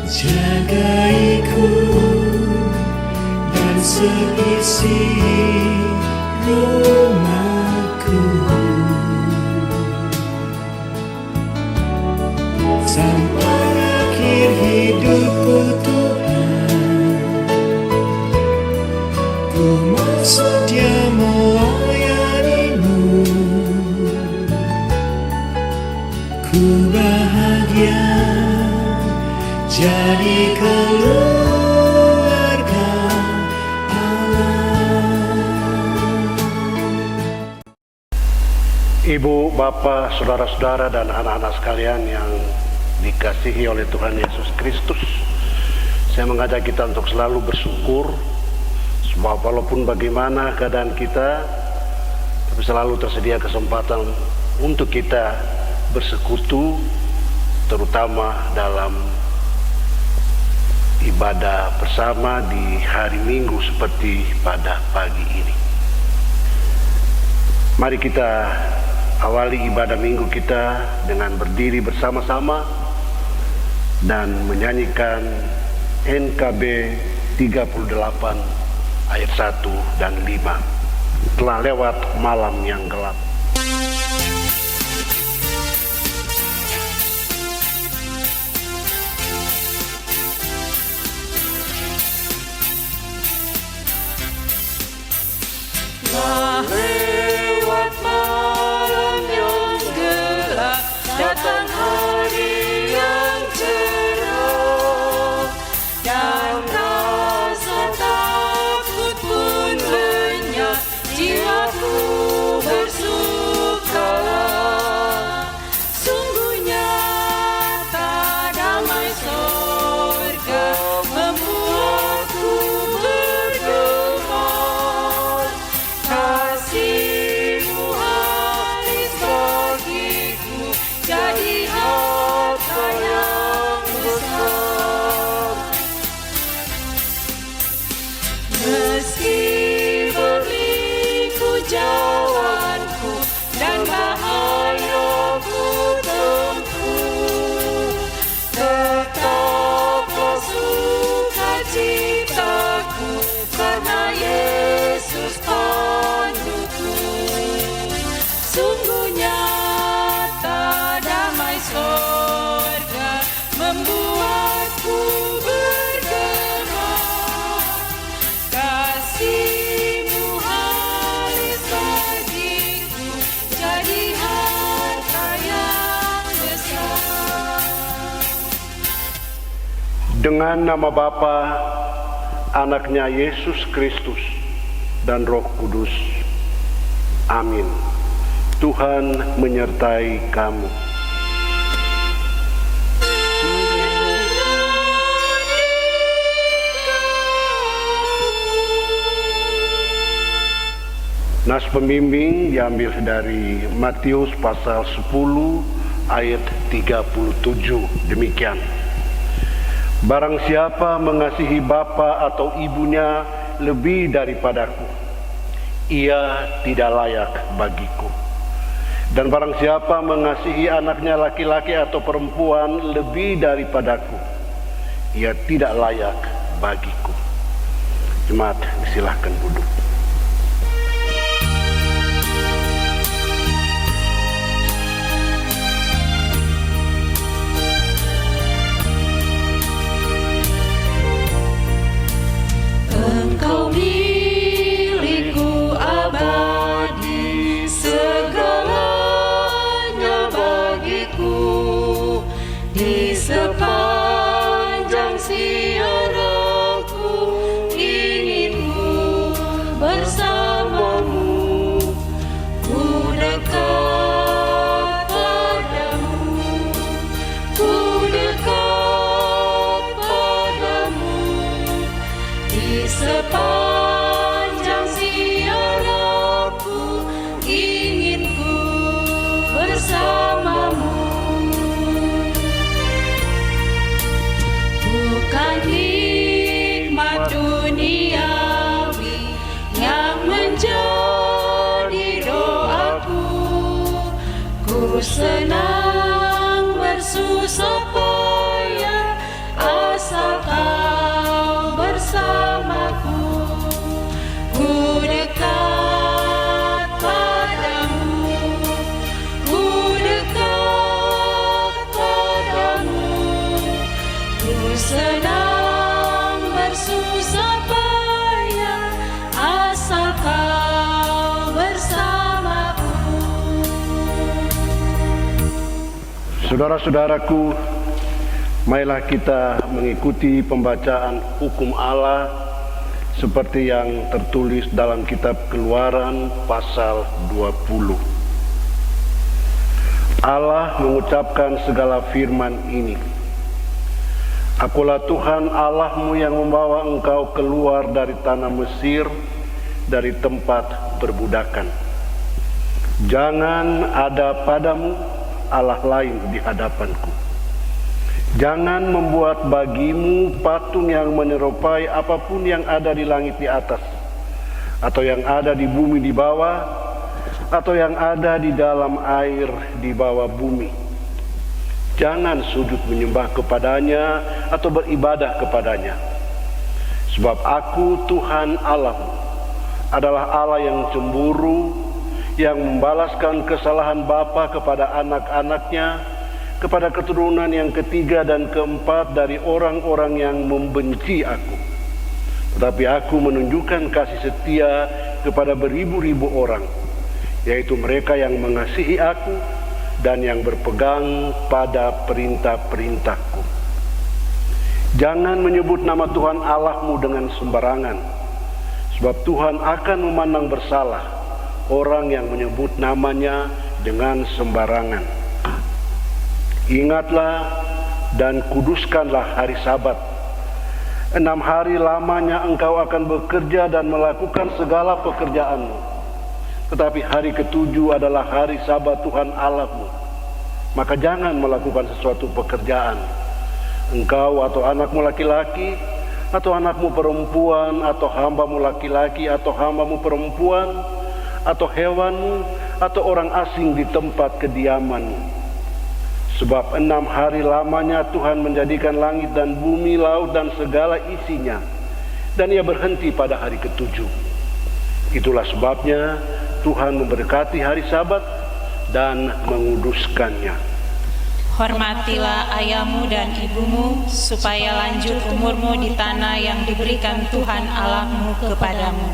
jagaiku dan seisi rumahku sampai akhir hidupku Tuhan. Ku mau setia melayanimu, ku bahagia jadi keluarga Allah. Ibu, Bapak, saudara-saudara, dan anak-anak sekalian yang dikasihi oleh Tuhan Yesus Kristus, saya mengajak kita untuk selalu bersyukur, sebab walaupun bagaimana keadaan kita, tapi selalu tersedia kesempatan untuk kita bersekutu, terutama dalam ibadah bersama di hari Minggu seperti pada pagi ini. Mari kita awali ibadah Minggu kita dengan berdiri bersama-sama dan menyanyikan NKB 38 ayat 1 dan 5. Telah lewat malam yang gelap. Lewat malam yang gelap, datang hari yang cerah, dan rasa takut pun lenyap, jiwaku bersukalah. Sungguh nyata damai sorga membuatku bergema. Kasih-Mu habis bagiku, jadi harta yang besar. Meski berliku jalanku dan bahaya ku tempuh, tetaplah sukacitaku karena Yesus panduku. Sungguh nyata damai sorga membuatku bergema. Kasih-Mu habis bagiku, jadi harta yang besar. Dengan nama Bapa, Anaknya Yesus Kristus, dan Roh Kudus. Amin. Tuhan menyertai kamu. Nas pembimbing diambil dari Matius pasal 10 ayat 37. Demikian. Barang siapa mengasihi bapa atau ibunya lebih daripadaku, ia tidak layak bagiku. Dan barang siapa mengasihi anaknya laki-laki atau perempuan lebih daripadaku, ia tidak layak bagiku. Jemaat, silakan duduk. Engkau milikku abadi, segalanya bagiku. Di sepanjang siaraku ingin ku bersamamu. Ku dekat padamu, ku dekat padamu. Di sepanjang siaraku ingin ku bersamamu. Bukan nikmat duniawi yang menjadi doaku. Ku senang bersusah payah senang bersusah payah asal kau bersamaku. Saudara-saudaraku, marilah kita mengikuti pembacaan hukum Allah seperti yang tertulis dalam kitab Keluaran pasal 20. Allah mengucapkan segala firman ini. Akulah Tuhan Allahmu yang membawa engkau keluar dari tanah Mesir, dari tempat perbudakan. Jangan ada padamu Allah lain di hadapanku. Jangan membuat bagimu patung yang menyerupai apapun yang ada di langit di atas, atau yang ada di bumi di bawah, atau yang ada di dalam air di bawah bumi. Jangan sujud menyembah kepadanya atau beribadah kepadanya. Sebab aku Tuhan Allahmu adalah Allah yang cemburu, yang membalaskan kesalahan bapa kepada anak-anaknya, kepada keturunan yang ketiga dan keempat dari orang-orang yang membenci aku. Tetapi aku menunjukkan kasih setia kepada beribu-ribu orang, yaitu mereka yang mengasihi aku dan yang berpegang pada perintah-perintahku. Jangan menyebut nama Tuhan Allahmu dengan sembarangan, sebab Tuhan akan memandang bersalah orang yang menyebut namanya dengan sembarangan. Ingatlah dan kuduskanlah hari Sabat. 6 hari lamanya engkau akan bekerja dan melakukan segala pekerjaanmu. Tetapi hari ketujuh adalah hari Sabat Tuhan Allahmu. Maka jangan melakukan sesuatu pekerjaan, engkau atau anakmu laki-laki, atau anakmu perempuan, atau hambamu laki-laki, atau hambamu perempuan, atau hewanmu, atau orang asing di tempat kediamanmu. Sebab 6 hari lamanya Tuhan menjadikan langit dan bumi, laut dan segala isinya, dan ia berhenti pada hari ketujuh. Itulah sebabnya Tuhan memberkati hari Sabat dan menguduskannya. Hormatilah ayahmu dan ibumu, supaya lanjut umurmu di tanah yang diberikan Tuhan Allahmu kepadamu.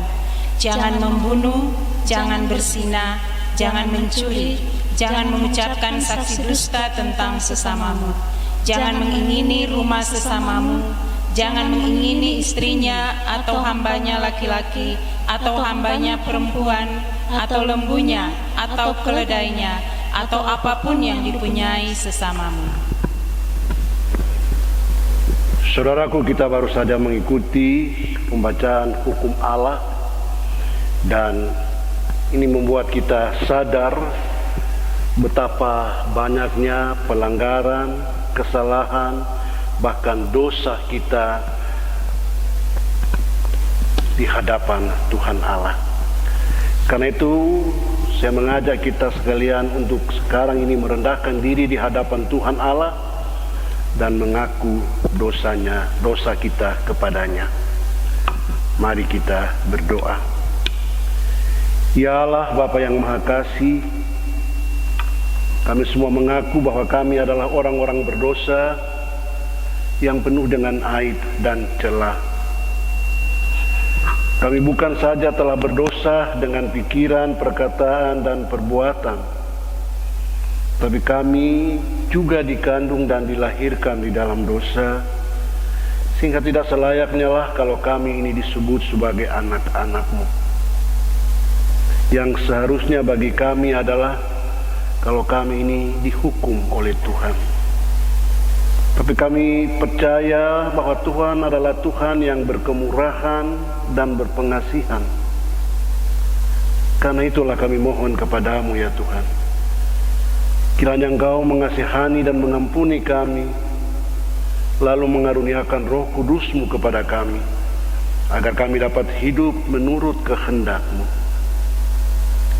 Jangan membunuh, jangan berzina, jangan mencuri, jangan mengucapkan saksi dusta tentang sesamamu, jangan mengingini rumah sesamamu, jangan mengingini istrinya atau hambanya laki-laki, atau hambanya perempuan, atau lembunya, atau keledainya, atau apapun yang dipunyai sesamamu. Saudaraku, kita baru saja mengikuti pembacaan hukum Allah, dan ini membuat kita sadar betapa banyaknya pelanggaran, kesalahan, bahkan dosa kita di hadapan Tuhan Allah. Karena itu saya mengajak kita sekalian untuk sekarang ini merendahkan diri di hadapan Tuhan Allah dan mengaku dosa kita kepadanya. Mari kita berdoa. Ya Allah, Bapa yang Maha Kasih, kami semua mengaku bahwa kami adalah orang-orang berdosa yang penuh dengan aib dan celah. Kami bukan saja telah berdosa dengan pikiran, perkataan, dan perbuatan, tapi kami juga dikandung dan dilahirkan di dalam dosa, sehingga tidak selayaknya lah kalau kami ini disebut sebagai anak-anak-Mu. Yang seharusnya bagi kami adalah kalau kami ini dihukum oleh Tuhan. Tapi kami percaya bahwa Tuhan adalah Tuhan yang berkemurahan dan berpengasihan. Karena itulah kami mohon kepadamu ya Tuhan, kiranya Engkau mengasihani dan mengampuni kami, lalu mengaruniakan Roh Kudus-Mu kepada kami, agar kami dapat hidup menurut kehendak-Mu.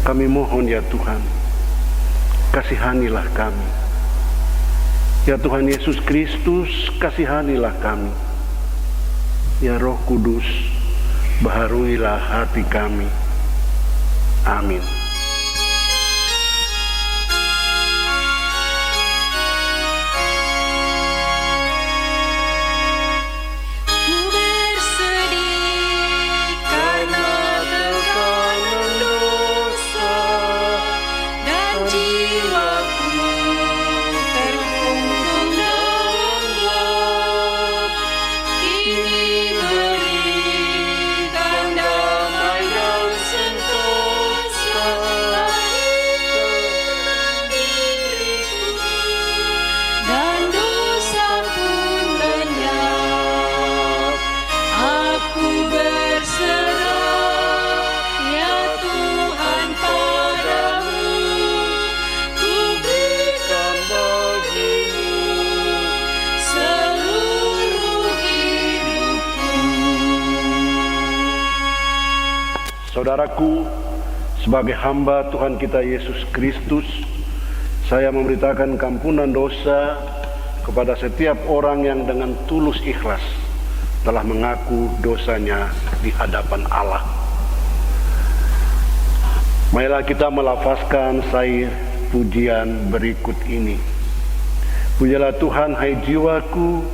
Kami mohon ya Tuhan, kasihanilah kami. Ya Tuhan Yesus Kristus, kasihanilah kami. Ya Roh Kudus, baharuilah hati kami. Amin. Saudaraku, sebagai hamba Tuhan kita Yesus Kristus, saya memberitakan kampunan dosa kepada setiap orang yang dengan tulus ikhlas telah mengaku dosanya di hadapan Allah. Marilah kita melafazkan syair pujian berikut ini. Pujilah Tuhan hai jiwaku,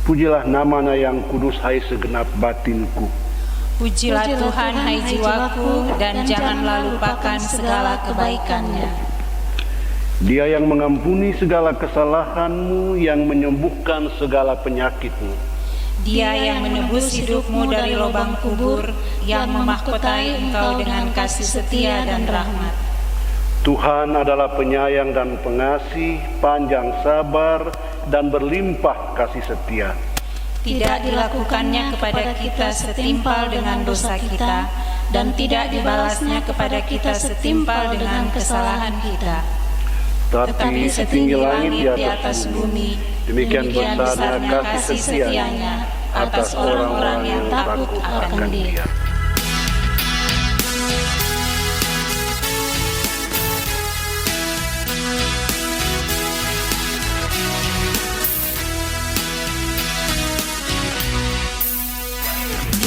pujilah namanya yang kudus hai segenap batinku. Pujilah Tuhan hai jiwaku, dan janganlah lupakan segala kebaikannya. Dia yang mengampuni segala kesalahanmu, yang menyembuhkan segala penyakitmu. Dia yang menebus hidupmu dari lubang kubur, yang memahkotai engkau dengan kasih setia dan rahmat. Tuhan adalah penyayang dan pengasih, panjang sabar, dan berlimpah kasih setia. Tidak dilakukannya kepada kita setimpal dengan dosa kita, dan tidak dibalasnya kepada kita setimpal dengan kesalahan kita. Tetapi setinggi langit di atas bumi, demikian besarnya kasih setianya atas orang-orang yang takut akan Dia.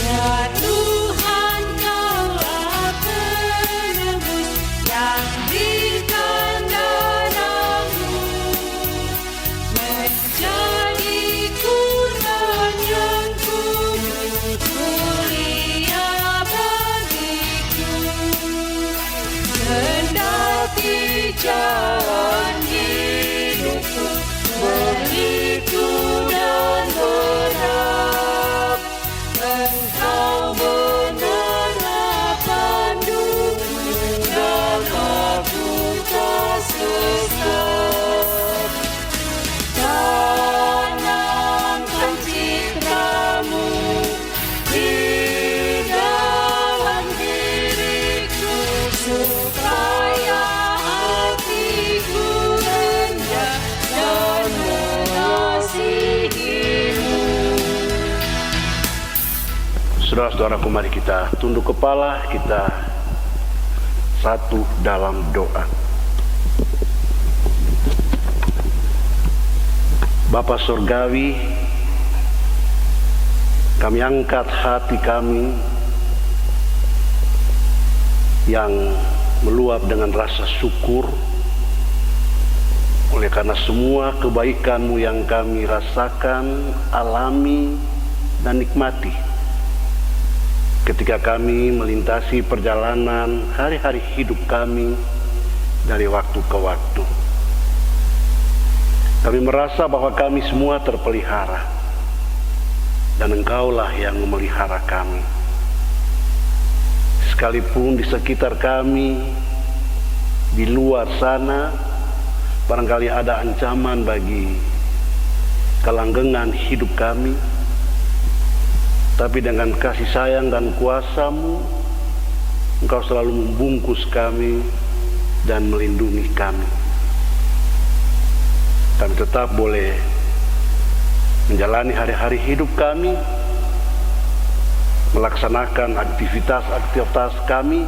Ya Tuhan, Kaulah penebus yang berikan darah-Mu menjadi kurban yang kudus, mulia bagiku. Kendati jalan hidupku berliku dan berat, Engkau benar panduku dan aku tak sesat. Tanamkan citra-Mu di dalam diriku, supaya hatiku rendah dan mengasihi-Mu. Saudara-saudaraku, mari kita tunduk kepala, kita satu dalam doa. Bapa Surgawi, kami angkat hati kami yang meluap dengan rasa syukur oleh karena semua kebaikan-Mu yang kami rasakan, alami, dan nikmati ketika kami melintasi perjalanan hari-hari hidup kami dari waktu ke waktu. Kami merasa bahwa kami semua terpelihara, dan Engkaulah yang memelihara kami. Sekalipun di sekitar kami, di luar sana, barangkali ada ancaman bagi kelanggengan hidup kami, tapi dengan kasih sayang dan kuasa-Mu, Engkau selalu membungkus kami dan melindungi kami. Kami tetap boleh menjalani hari-hari hidup kami, melaksanakan aktivitas-aktivitas kami,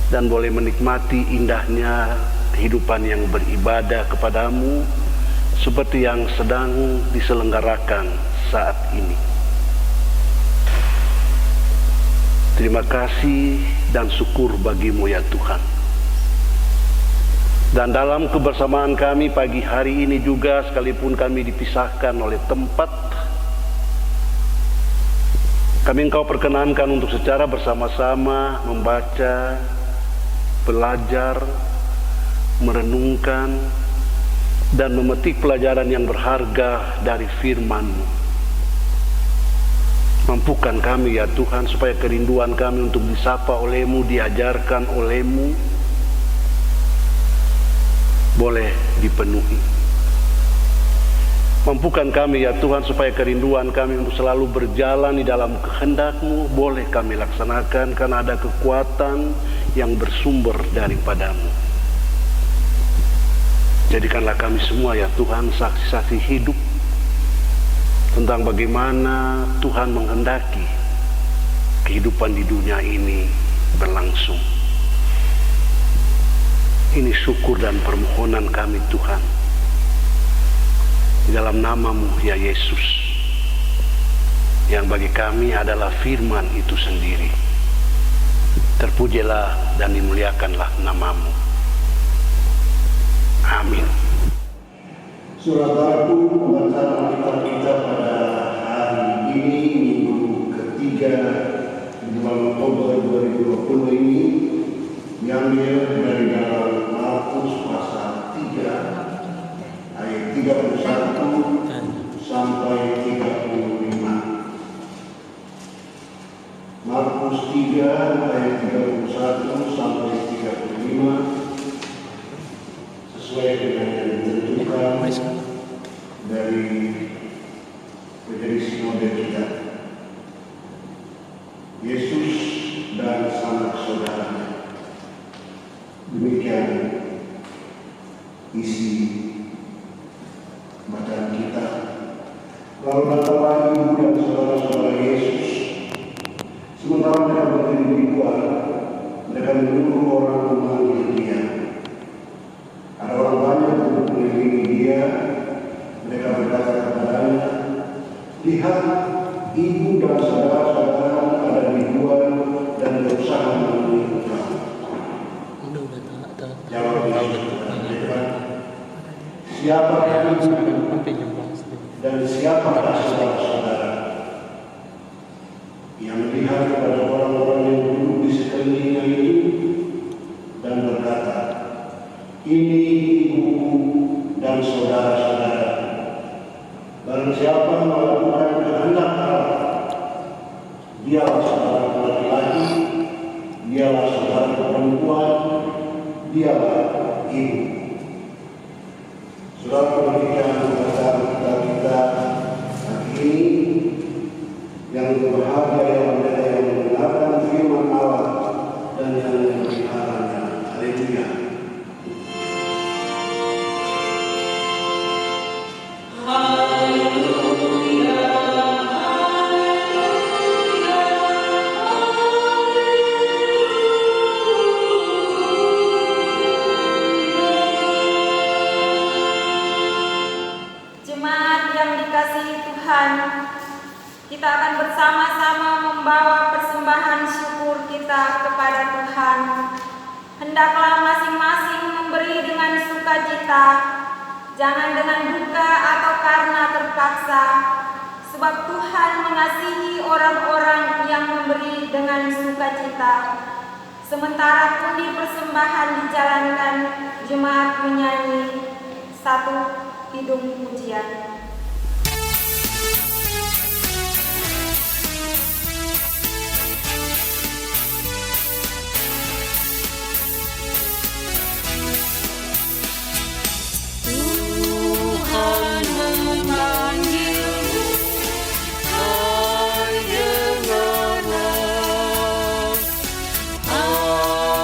dan boleh menikmati indahnya kehidupan yang beribadah kepadamu seperti yang sedang diselenggarakan saat ini. Terima kasih dan syukur bagi-Mu ya Tuhan. Dan dalam kebersamaan kami pagi hari ini juga, sekalipun kami dipisahkan oleh tempat, kami Engkau perkenankan untuk secara bersama-sama membaca, belajar, merenungkan, dan memetik pelajaran yang berharga dari firman-Mu. Mampukan kami ya Tuhan, supaya kerinduan kami untuk disapa oleh-Mu, diajarkan oleh-Mu, boleh dipenuhi. Mampukan kami ya Tuhan, supaya kerinduan kami untuk selalu berjalan di dalam kehendak-Mu boleh kami laksanakan, karena ada kekuatan yang bersumber daripada-Mu. Jadikanlah kami semua ya Tuhan saksi-saksi hidup tentang bagaimana Tuhan menghendaki kehidupan di dunia ini berlangsung. Ini syukur dan permohonan kami Tuhan, di dalam nama-Mu ya Yesus, yang bagi kami adalah firman itu sendiri. Terpujilah dan dimuliakanlah nama-Mu. Amin. Saudaraku, pembacaan Alkitab kita pada hari ini, minggu ketiga di bulan Oktober 2020 ini, diambil dari dalam Markus pasal 3 ayat 31 sampai 35. Markus 3 ayat 31 sampai 35 sesuai dengan yang ditentukan dari Majelis Sinode kita. Yesus dan sanak saudaranya. Demikian isi bacaan kita. Lalu datanglah ibu dan saudara-saudara Yesus. Sementara mereka berdiri di luar, mereka menyuruh orang memanggil Dia. Ada orang banyak untuk mengelilingi Dia. Mereka berkata kepadanya, "Lihat, ibu dan saudara-saudara ada di luar dan berusaha memanggil Engkau." Jawab Yesus, "Siapakah ibu dan siapakah saudara-saudara?" Ia melihat kepada orang-orang yang duduk di sekelilingnya ini dan berkata, "Ini ibuku dan saudara-saudara. Barang siapa melakukan kehendak Allah, dialah saudara laki-laki, dialah saudara perempuan, dialah ibu." Saudara, demikian bacaan kita hari ini. Yang berbahagia yang mereka yang mendengarkan firman Allah dan yang memeliharanya. Haleluya. Jemaat yang dikasihi Tuhan, kita akan bersama-sama membawa persembahan syukur kita kepada Tuhan. Hendaklah masing-masing memberi dengan sukacita, jangan dengan duka atau karena terpaksa, sebab Tuhan mengasihi orang-orang yang memberi dengan sukacita. Sementara pundi persembahan dijalankan, jemaat menyanyi satu kidung pujian.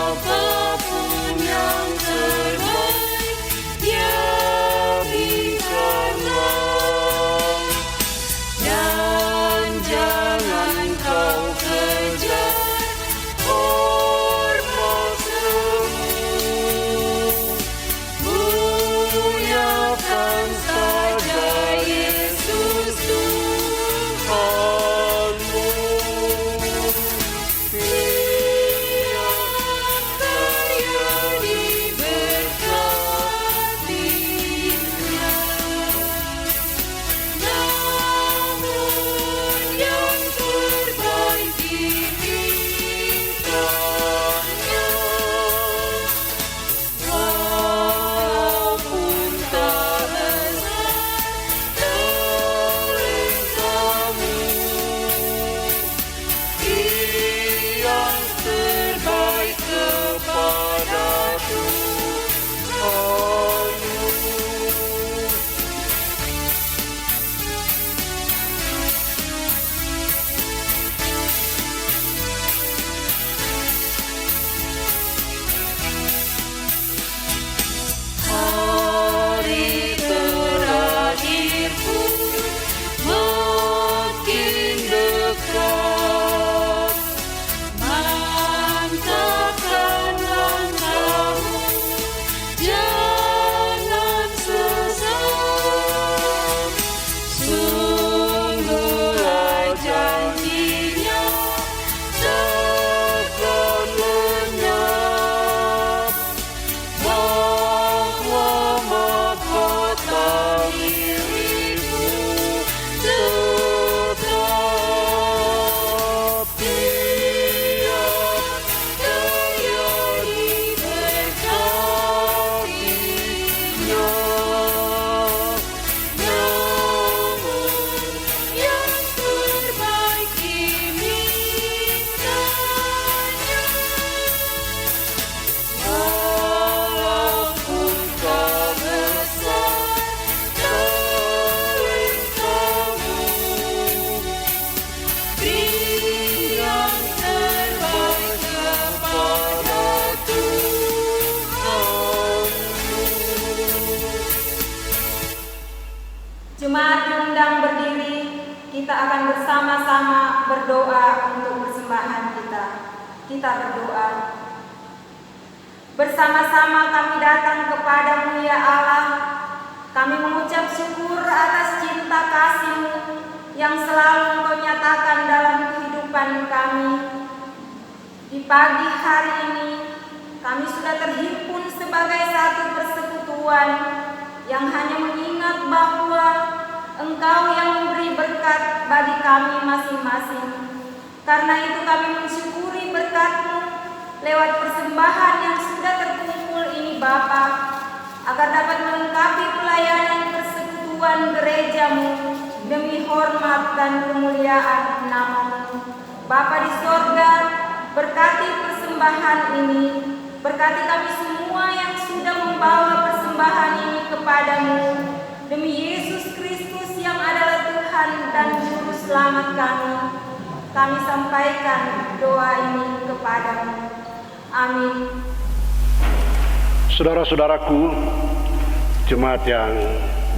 Apapun yang terbaik, dia berikanlah. Jemaat diundang berdiri, kita akan bersama-sama berdoa untuk persembahan kita. Kita berdoa. Bersama-sama kami datang kepadamu ya Allah. Kami mengucap syukur atas cinta kasih-Mu yang selalu Engkau nyatakan dalam kehidupan kami. Di pagi hari ini, kami sudah terhimpun sebagai satu persekutuan yang hanya mengingat bahwa Engkau yang memberi berkat bagi kami masing-masing. Karena itu kami mensyukuri berkat-Mu lewat persembahan yang sudah terkumpul ini Bapa, agar dapat melengkapi pelayanan persekutuan gereja-Mu demi hormat dan kemuliaan nama-Mu. Bapa di sorga, berkati persembahan ini, berkati kami semua yang sudah membawa persembahan ini kepadamu. Demi Yesus Kristus yang adalah Tuhan dan Juru Selamat kami sampaikan doa ini kepadamu. Amin. Saudara-saudaraku, jemaat yang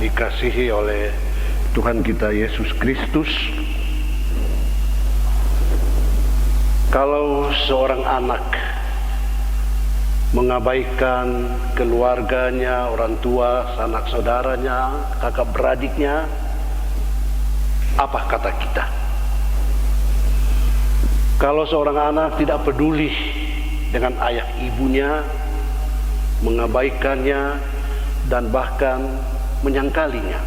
dikasihi oleh Tuhan kita Yesus Kristus, kalau seorang anak mengabaikan keluarganya, orang tua, sanak saudaranya, kakak beradiknya, apa kata kita? Kalau seorang anak tidak peduli dengan ayah ibunya, mengabaikannya dan bahkan menyangkalinya,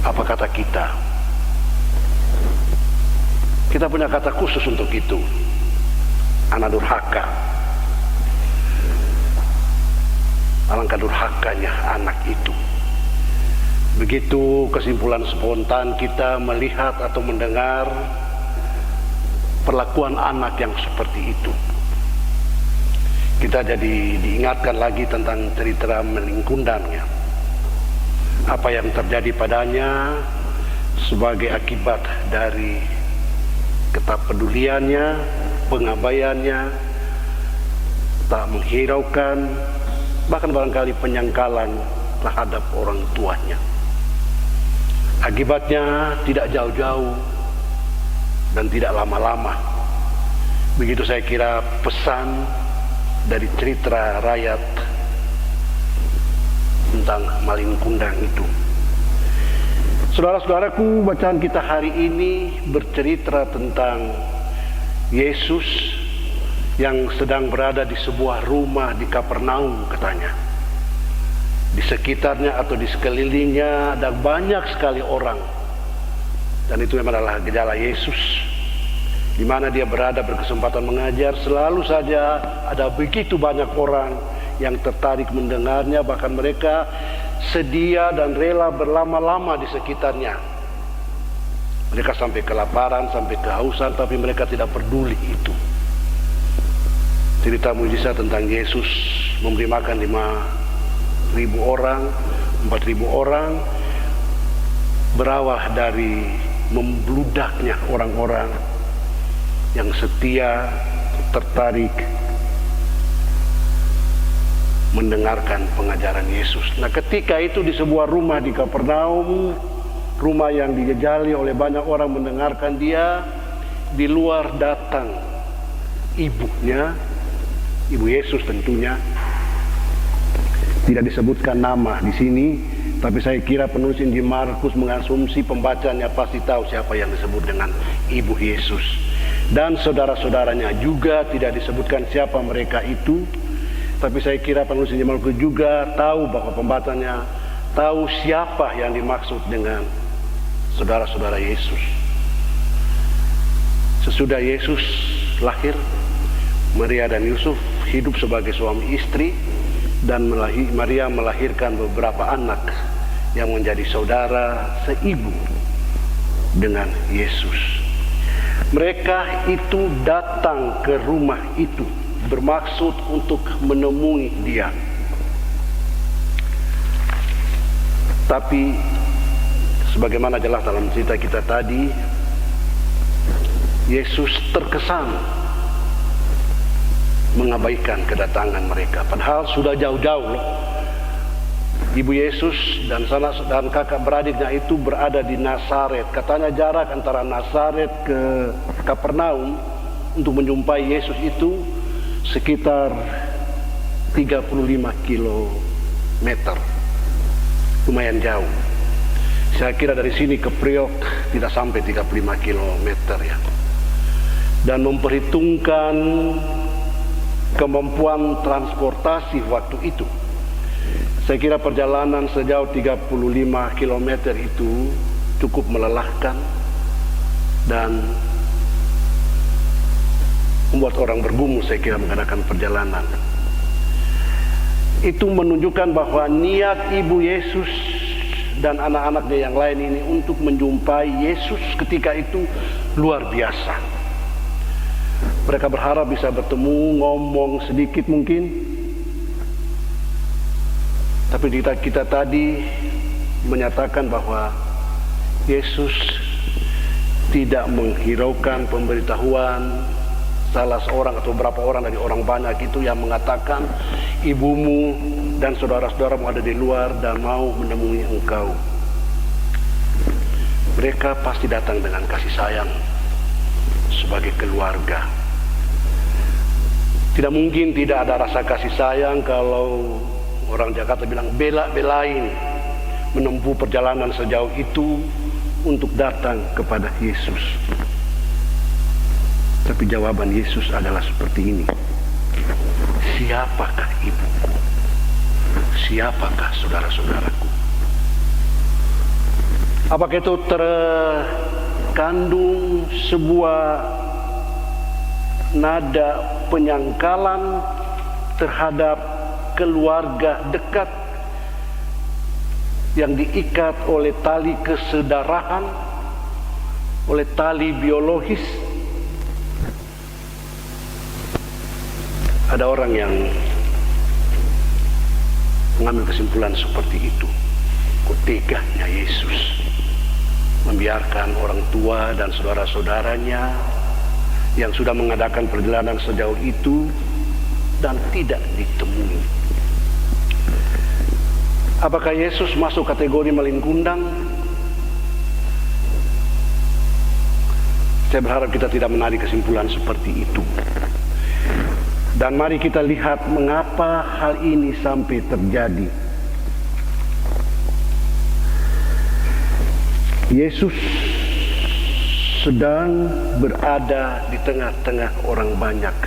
apa kata kita? Kita punya kata khusus untuk itu, anak durhaka. Alangkah durhakanya anak itu. Begitu kesimpulan spontan kita melihat atau mendengar perlakuan anak yang seperti itu. Kita jadi diingatkan lagi tentang cerita melingkundangnya. Apa yang terjadi padanya sebagai akibat dari ketidakpeduliannya, pengabaiannya, tak menghiraukan, bahkan barangkali penyangkalan terhadap orang tuanya. Akibatnya tidak jauh-jauh dan tidak lama-lama. Begitu saya kira pesan dari cerita rakyat tentang Malingkundang itu. Saudara-saudaraku, bacaan kita hari ini bercerita tentang Yesus yang sedang berada di sebuah rumah di Kapernaum katanya. Di sekitarnya atau di sekelilingnya ada banyak sekali orang. Dan itu memang adalah gejala Yesus. Di mana dia berada berkesempatan mengajar, selalu saja ada begitu banyak orang yang tertarik mendengarnya, bahkan mereka sedia dan rela berlama-lama di sekitarnya. Mereka sampai kelaparan, sampai kehausan, tapi mereka tidak peduli itu. Cerita mujizat tentang Yesus memberi makan 5.000 orang, 4.000 orang, berawal dari membludaknya orang-orang yang setia, tertarik mendengarkan pengajaran Yesus. Nah, ketika itu di sebuah rumah di Kapernaum, rumah yang dijajali oleh banyak orang mendengarkan dia, di luar datang ibunya, ibu Yesus tentunya. Tidak disebutkan nama di sini, tapi saya kira penulis Injil Markus mengasumsi pembacanya pasti tahu siapa yang disebut dengan ibu Yesus. Dan saudara-saudaranya juga tidak disebutkan siapa mereka itu. Tapi saya kira penulis Injil Markus juga tahu bahwa pembacanya tahu siapa yang dimaksud dengan saudara-saudara Yesus. Sesudah Yesus lahir, Maria dan Yusuf hidup sebagai suami istri, dan Maria melahirkan beberapa anak yang menjadi saudara seibu dengan Yesus. Mereka itu datang ke rumah itu bermaksud untuk menemui dia. Tapi sebagaimana jelas dalam cerita kita tadi, Yesus terkesan mengabaikan kedatangan mereka. Padahal sudah jauh-jauh loh. Ibu Yesus dan kakak beradiknya itu berada di Nazaret. Katanya jarak antara Nazaret ke Kapernaum untuk menjumpai Yesus itu sekitar 35 kilometer. Lumayan jauh. Saya kira dari sini ke Priok tidak sampai 35 kilometer ya. Dan memperhitungkan kemampuan transportasi waktu itu, saya kira perjalanan sejauh 35 km itu cukup melelahkan dan membuat orang bergumul, saya kira, mengadakan perjalanan. Itu menunjukkan bahwa niat Ibu Yesus dan anak-anaknya yang lain ini untuk menjumpai Yesus ketika itu luar biasa. Mereka berharap bisa bertemu, ngomong sedikit mungkin. Tapi kita tadi menyatakan bahwa Yesus tidak menghiraukan pemberitahuan salah seorang atau beberapa orang dari orang banyak itu yang mengatakan ibumu dan saudara-saudaramu ada di luar dan mau menemui engkau. Mereka pasti datang dengan kasih sayang sebagai keluarga. Tidak mungkin tidak ada rasa kasih sayang kalau orang Jakarta bilang bela-belain menempuh perjalanan sejauh itu untuk datang kepada Yesus. Tapi jawaban Yesus adalah seperti ini. Siapakah ibuku? Siapakah saudara-saudaraku? Apakah itu terkandung sebuah nada penyangkalan terhadap keluarga dekat yang diikat oleh tali kesedarahan, oleh tali biologis? Ada orang yang mengambil kesimpulan seperti itu. Kok teganya Yesus membiarkan orang tua dan saudara-saudaranya yang sudah mengadakan perjalanan sejauh itu dan tidak ditemui. Apakah Yesus masuk kategori malin kundang? Saya berharap kita tidak menarik kesimpulan seperti itu. Dan mari kita lihat mengapa hal ini sampai terjadi. Yesus sedang berada di tengah-tengah orang banyak.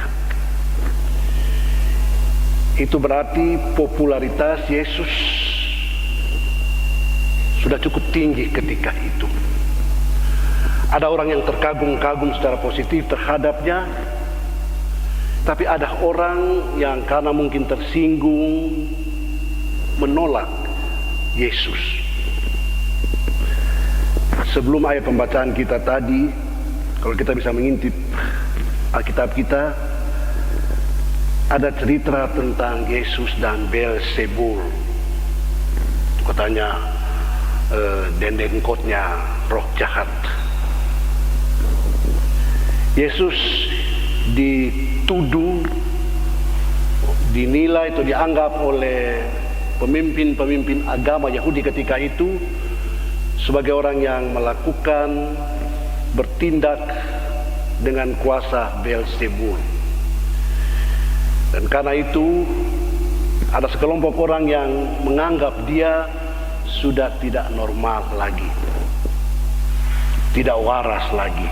Itu berarti popularitas Yesus sudah cukup tinggi ketika itu. Ada orang yang terkagum-kagum secara positif terhadapnya, tapi ada orang yang karena mungkin tersinggung menolak Yesus. Sebelum ayat pembacaan kita tadi, kalau kita bisa mengintip Alkitab kita, ada cerita tentang Yesus dan Beelzebul. Katanya dendengkotnya roh jahat. Yesus dituduh, dinilai atau dianggap oleh pemimpin-pemimpin agama Yahudi ketika itu sebagai orang yang melakukan, bertindak dengan kuasa Beelzebul. Dan karena itu ada sekelompok orang yang menganggap dia sudah tidak normal lagi, tidak waras lagi.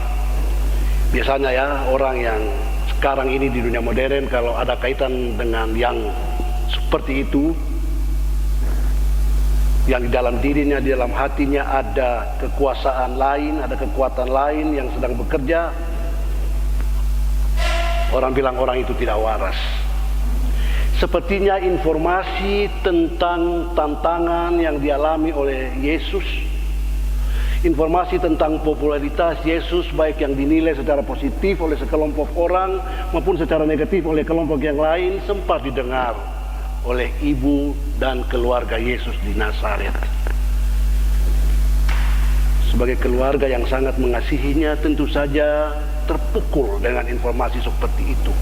Biasanya ya, orang yang sekarang ini di dunia modern kalau ada kaitan dengan yang seperti itu, yang di dalam dirinya, di dalam hatinya ada kekuasaan lain, ada kekuatan lain yang sedang bekerja, orang bilang orang itu tidak waras. Sepertinya informasi tentang tantangan yang dialami oleh Yesus, informasi tentang popularitas Yesus, baik yang dinilai secara positif oleh sekelompok orang maupun secara negatif oleh kelompok yang lain, sempat didengar oleh ibu dan keluarga Yesus di Nazaret. Sebagai keluarga yang sangat mengasihinya, tentu saja terpukul dengan informasi seperti itu.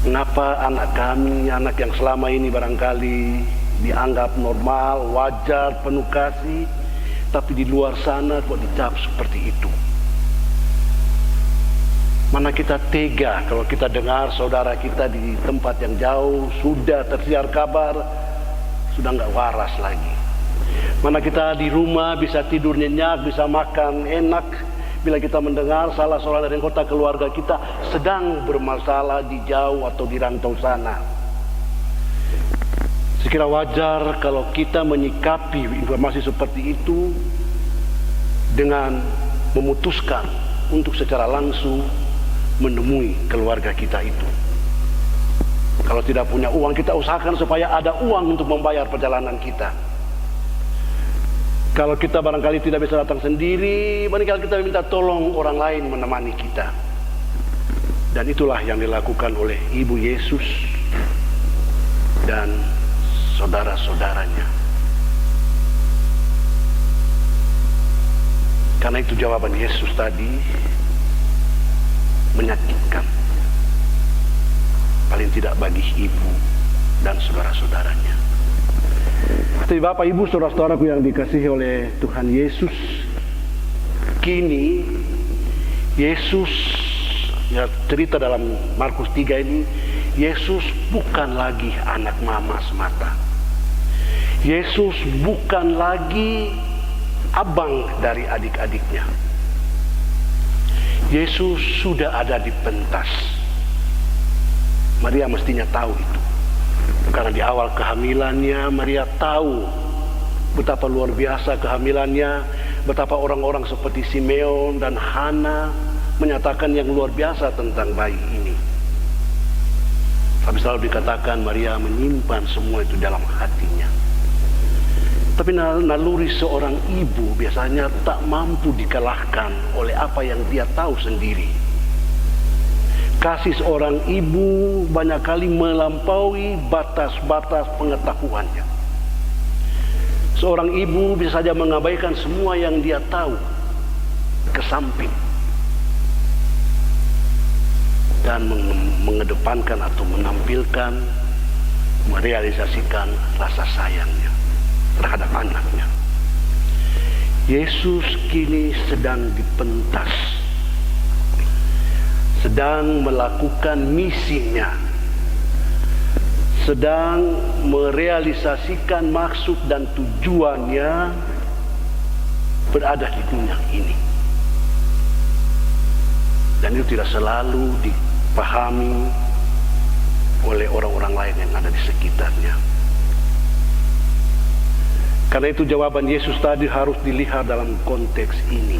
Mengapa anak kami, anak yang selama ini barangkali dianggap normal, wajar, penuh kasih, tapi di luar sana kok dicap seperti itu. Mana kita tega kalau kita dengar saudara kita di tempat yang jauh sudah tersiar kabar, sudah nggak waras lagi. Mana kita di rumah bisa tidur nyenyak, bisa makan enak, bila kita mendengar salah seorang dari anggota keluarga kita sedang bermasalah di jauh atau di rantau sana. Sekira wajar kalau kita menyikapi informasi seperti itu dengan memutuskan untuk secara langsung menemui keluarga kita itu. Kalau tidak punya uang, kita usahakan supaya ada uang untuk membayar perjalanan kita. Kalau kita barangkali tidak bisa datang sendiri, barangkali kita minta tolong orang lain menemani kita. Dan itulah yang dilakukan oleh Ibu Yesus dan saudara-saudaranya. Karena itu jawaban Yesus tadi menyakitkan, paling tidak bagi ibu dan saudara-saudaranya. Tapi Bapak, Ibu, saudara-saudaraku yang dikasihi oleh Tuhan Yesus, kini Yesus, ya, cerita dalam Markus 3 ini, Yesus bukan lagi anak mama semata. Yesus bukan lagi abang dari adik-adiknya. Yesus sudah ada di pentas. Maria mestinya tahu itu. Karena di awal kehamilannya Maria tahu betapa luar biasa kehamilannya, betapa orang-orang seperti Simeon dan Hana menyatakan yang luar biasa tentang bayi ini. Tapi selalu dikatakan Maria menyimpan semua itu dalam hatinya. Tapi naluri seorang ibu biasanya tak mampu dikalahkan oleh apa yang dia tahu sendiri. Kasih seorang ibu banyak kali melampaui batas-batas pengetahuannya. Seorang ibu bisa saja mengabaikan semua yang dia tahu ke samping dan mengedepankan atau menampilkan, merealisasikan rasa sayangnya terhadap anaknya. Yesus kini sedang dipentas, sedang melakukan misinya, sedang merealisasikan maksud dan tujuannya berada di dunia ini. Dan itu tidak selalu dipahami oleh orang-orang lain yang ada di sekitarnya. Karena itu jawaban Yesus tadi harus dilihat dalam konteks ini.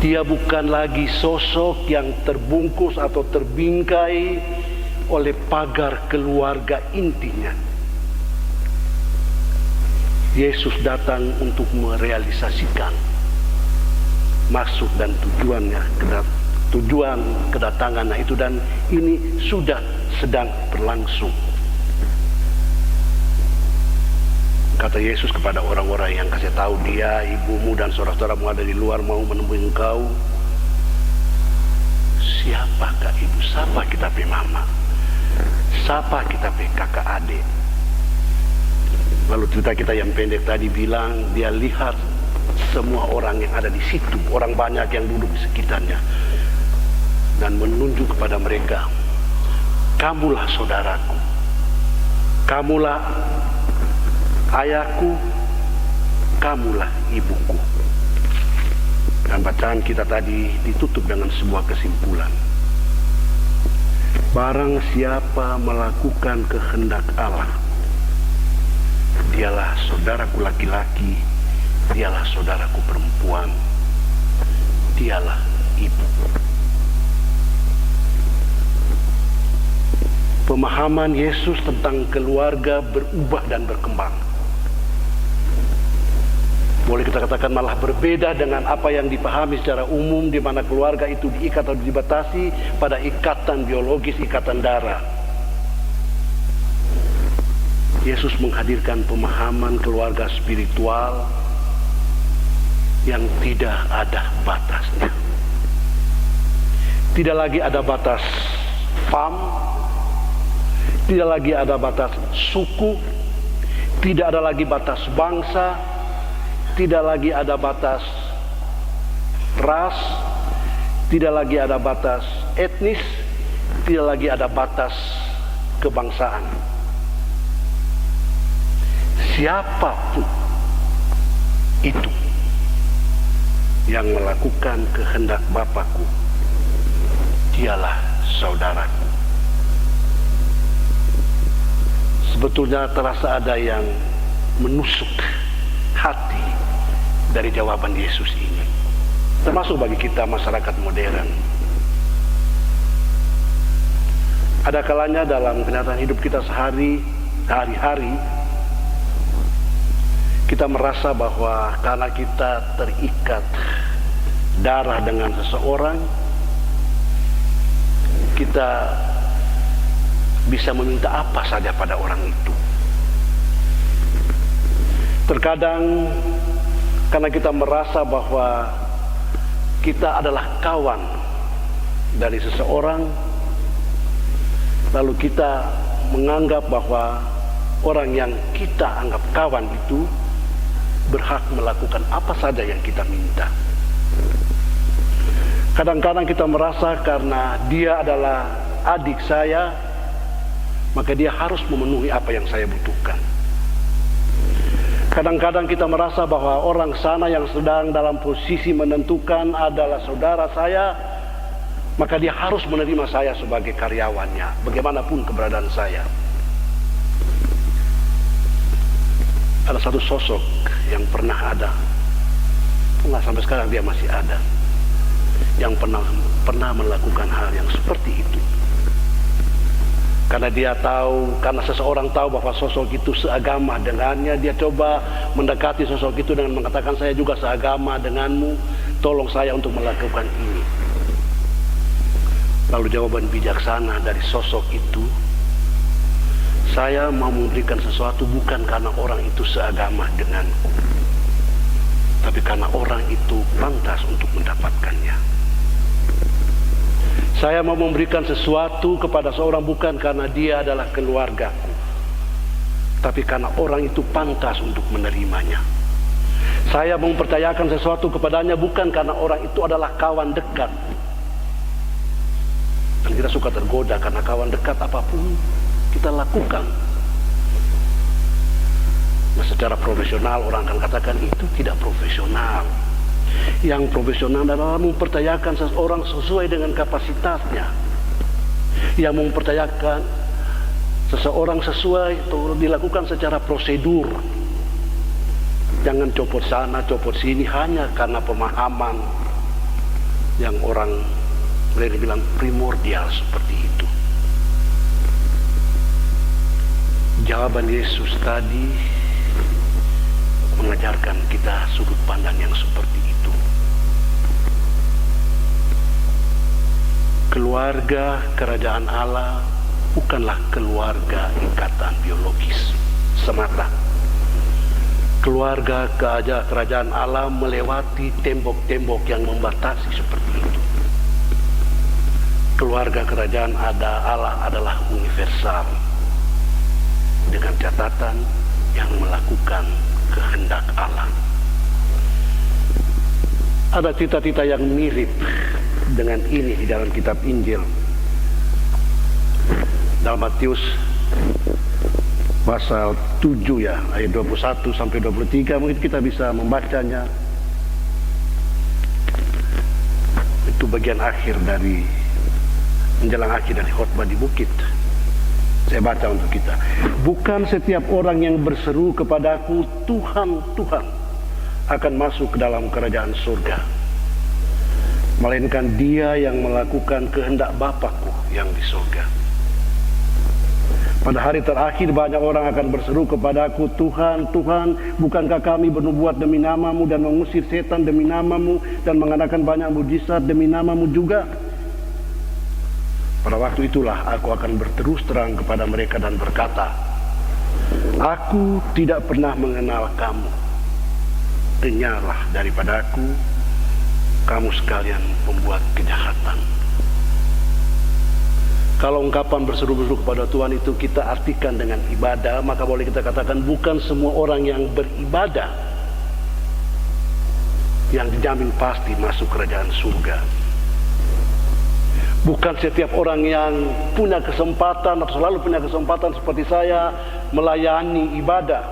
Dia bukan lagi sosok yang terbungkus atau terbingkai oleh pagar keluarga intinya. Yesus datang untuk merealisasikan maksud dan tujuan kedatangannya itu, dan ini sudah sedang berlangsung. Kata Yesus kepada orang-orang yang kasih tahu dia, ibumu dan saudara-saudaramu ada di luar mau menemui engkau. Siapakah ibu? Siapa kita pe mama? Siapa kita pe kakak adik? Lalu cerita kita yang pendek tadi bilang dia lihat semua orang yang ada di situ, orang banyak yang duduk di sekitarnya, dan menunjuk kepada mereka, kamulah saudaraku, kamulah ayahku, kamulah ibuku. Dan bacaan kita tadi ditutup dengan sebuah kesimpulan. Barang siapa melakukan kehendak Allah, dialah saudaraku laki-laki, dialah saudaraku perempuan, dialah ibuku. Pemahaman Yesus tentang keluarga berubah dan berkembang. Boleh kita katakan malah berbeda dengan apa yang dipahami secara umum, di mana keluarga itu diikat atau dibatasi pada ikatan biologis, ikatan darah. Yesus menghadirkan pemahaman keluarga spiritual yang tidak ada batasnya. Tidak lagi ada batas fam, Tidak lagi ada batas suku, tidak ada lagi batas bangsa, tidak lagi ada batas ras, tidak lagi ada batas etnis, tidak lagi ada batas kebangsaan. Siapapun itu yang melakukan kehendak Bapakku, dialah saudaraku. Sebetulnya terasa ada yang menusuk hati dari jawaban Yesus ini, termasuk bagi kita masyarakat modern. Ada kalanya dalam kenyataan hidup kita sehari-hari kita merasa bahwa karena kita terikat darah dengan seseorang, kita bisa meminta apa saja pada orang itu. Terkadang karena kita merasa bahwa kita adalah kawan dari seseorang, lalu kita menganggap bahwa orang yang kita anggap kawan itu berhak melakukan apa saja yang kita minta. Kadang-kadang kita merasa karena dia adalah adik saya, maka dia harus memenuhi apa yang saya butuhkan. Kadang-kadang kita merasa bahwa orang sana yang sedang dalam posisi menentukan adalah saudara saya, maka dia harus menerima saya sebagai karyawannya, bagaimanapun keberadaan saya. Ada satu sosok yang pernah ada, sampai sekarang dia masih ada, yang pernah melakukan hal yang seperti itu. Karena dia tahu, karena seseorang tahu bahwa sosok itu seagama dengannya, dia coba mendekati sosok itu dengan mengatakan, saya juga seagama denganmu, tolong saya untuk melakukan ini. Lalu jawaban bijaksana dari sosok itu, saya mau memberikan sesuatu bukan karena orang itu seagama denganku, tapi karena orang itu pantas untuk mendapatkannya. Saya mau memberikan sesuatu kepada seorang bukan karena dia adalah keluargaku, tapi karena orang itu pantas untuk menerimanya. Saya mau mempercayakan sesuatu kepadanya bukan karena orang itu adalah kawan dekat. Dan kita suka tergoda karena kawan dekat apapun kita lakukan. Nah, secara profesional orang akan katakan itu tidak profesional. Yang profesional adalah mempercayakan seseorang sesuai dengan kapasitasnya, yang mempercayakan seseorang sesuai atau dilakukan secara prosedur. Jangan copot sana copot sini hanya karena pemahaman yang orang bilang primordial seperti itu. Jawaban Yesus tadi mengajarkan kita sudut pandang yang seperti itu. Keluarga kerajaan Allah bukanlah keluarga ikatan biologis semata. Keluarga kerajaan Allah melewati tembok-tembok yang membatasi seperti itu. Keluarga kerajaan Allah adalah universal, dengan catatan yang melakukan kehendak Allah. Ada cita-cita yang mirip dengan ini di dalam kitab Injil. Dalam Matius pasal 7 ya, ayat 21 sampai 23, mungkin kita bisa membacanya. Itu bagian akhir dari menjelang akhir dari khotbah di bukit. Saya baca untuk kita. Bukan setiap orang yang berseru kepadaku, Tuhan, Tuhan, akan masuk ke dalam kerajaan surga, melainkan dia yang melakukan kehendak Bapakku yang di surga. Pada hari terakhir banyak orang akan berseru kepadaku, Tuhan, Tuhan, bukankah kami bernubuat demi namamu dan mengusir setan demi namamu dan mengadakan banyak mujizat demi namamu juga? Pada waktu itulah aku akan berterus terang kepada mereka dan berkata, aku tidak pernah mengenal kamu. Dengarlah daripada aku, kamu sekalian pembuat kejahatan. Kalau ungkapan berseru-seru kepada Tuhan itu kita artikan dengan ibadah, maka boleh kita katakan bukan semua orang yang beribadah yang dijamin pasti masuk kerajaan surga. Bukan setiap orang yang punya kesempatan atau selalu punya kesempatan seperti saya melayani ibadah.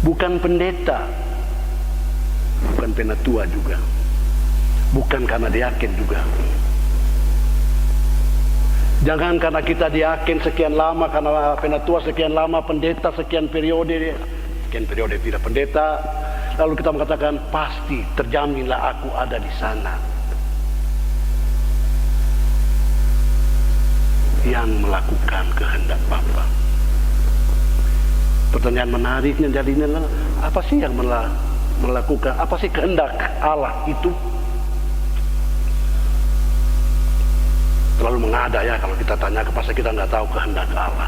Bukan pendeta, bukan penatua juga, bukan karena diaken juga. Jangan karena kita diaken sekian lama, karena penatua sekian lama, pendeta sekian periode tidak pendeta, lalu kita mengatakan pasti terjaminlah aku ada di sana. Yang melakukan kehendak Bapa. Pertanyaan menariknya jadinya apa sih yang melakukan, apa sih kehendak Allah itu? Terlalu mengada ya kalau kita tanya, pasti kita nggak tahu kehendak Allah.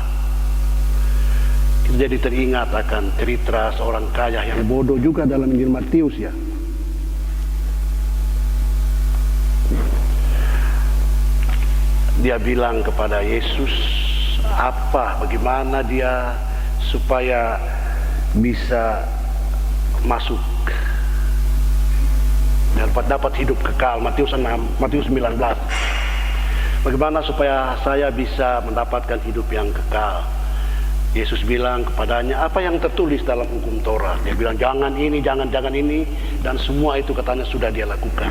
Kita jadi teringat akan cerita seorang kaya yang bodoh juga dalam Injil Matius ya. Dia bilang kepada Yesus bagaimana dia supaya bisa masuk dapat hidup kekal. Matius 6, Matius 19. Bagaimana supaya saya bisa mendapatkan hidup yang kekal? Yesus bilang kepadanya, apa yang tertulis dalam hukum Taurat? Dia bilang jangan ini, jangan ini, dan semua itu katanya sudah dia lakukan.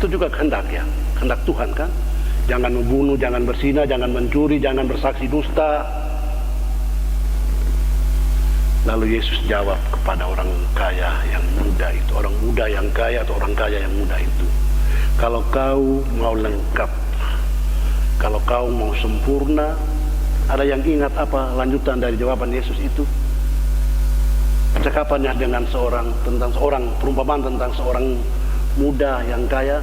Itu juga kehendak ya, kehendak Tuhan kan? Jangan membunuh, jangan berzina, jangan mencuri, jangan bersaksi dusta. Lalu Yesus jawab kepada orang kaya yang muda itu, orang muda yang kaya atau orang kaya yang muda itu, kalau kau mau lengkap, kalau kau mau sempurna. Ada yang ingat apa lanjutan dari jawaban Yesus itu? Percakapannya dengan perumpamaan tentang seorang muda yang kaya.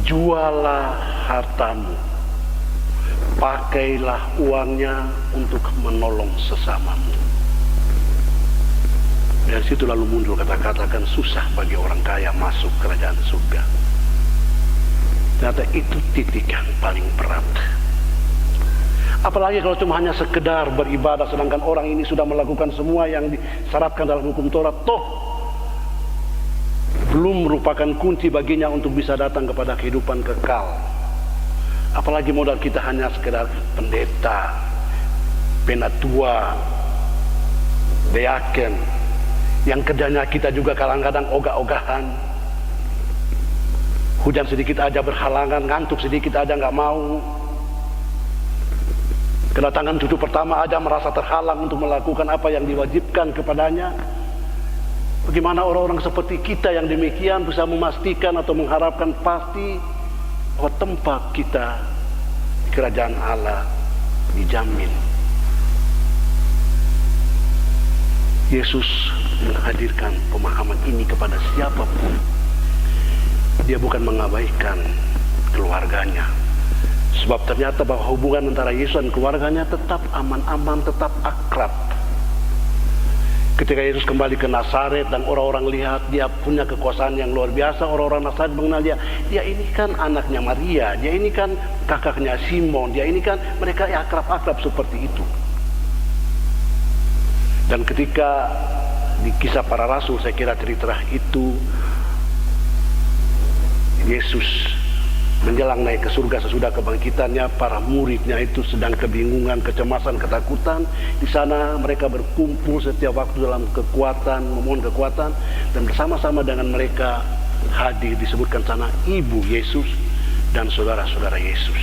Jualah hartamu, pakailah uangnya untuk menolong sesamamu. Dari situ lalu muncul kata-kata kan susah bagi orang kaya masuk kerajaan surga. Ternyata itu titik yang paling berat. Apalagi kalau cuma hanya sekedar beribadah, sedangkan orang ini sudah melakukan semua yang disyaratkan dalam hukum Taurat, toh belum merupakan kunci baginya untuk bisa datang kepada kehidupan kekal. Apalagi modal kita hanya sekedar pendeta, penatua, diaken, yang kerjanya kita juga kadang-kadang ogah-ogahan. Hujan sedikit aja berhalangan, ngantuk sedikit aja nggak mau. Kedatangan cucu pertama aja merasa terhalang untuk melakukan apa yang diwajibkan kepadanya. Bagaimana orang-orang seperti kita yang demikian bisa memastikan atau mengharapkan pasti bahwa tempat kita di kerajaan Allah dijamin. Yesus menghadirkan pemahaman ini kepada siapapun. Dia bukan mengabaikan keluarganya. Sebab ternyata bahwa hubungan antara Yesus dan keluarganya tetap aman-aman, tetap akrab. Ketika Yesus kembali ke Nazaret dan orang-orang lihat dia punya kekuasaan yang luar biasa, orang-orang Nazaret mengenal dia ini kan anaknya Maria, dia ini kan kakaknya Simon, dia ini kan, mereka akrab-akrab seperti itu. Dan ketika di Kisah Para Rasul, saya kira cerita itu, Yesus menjelang naik ke surga sesudah kebangkitannya, para muridnya itu sedang kebingungan, kecemasan, ketakutan. Di sana mereka berkumpul setiap waktu dalam kekuatan, memohon kekuatan, dan bersama-sama dengan mereka hadir, disebutkan sana, ibu Yesus dan saudara-saudara Yesus.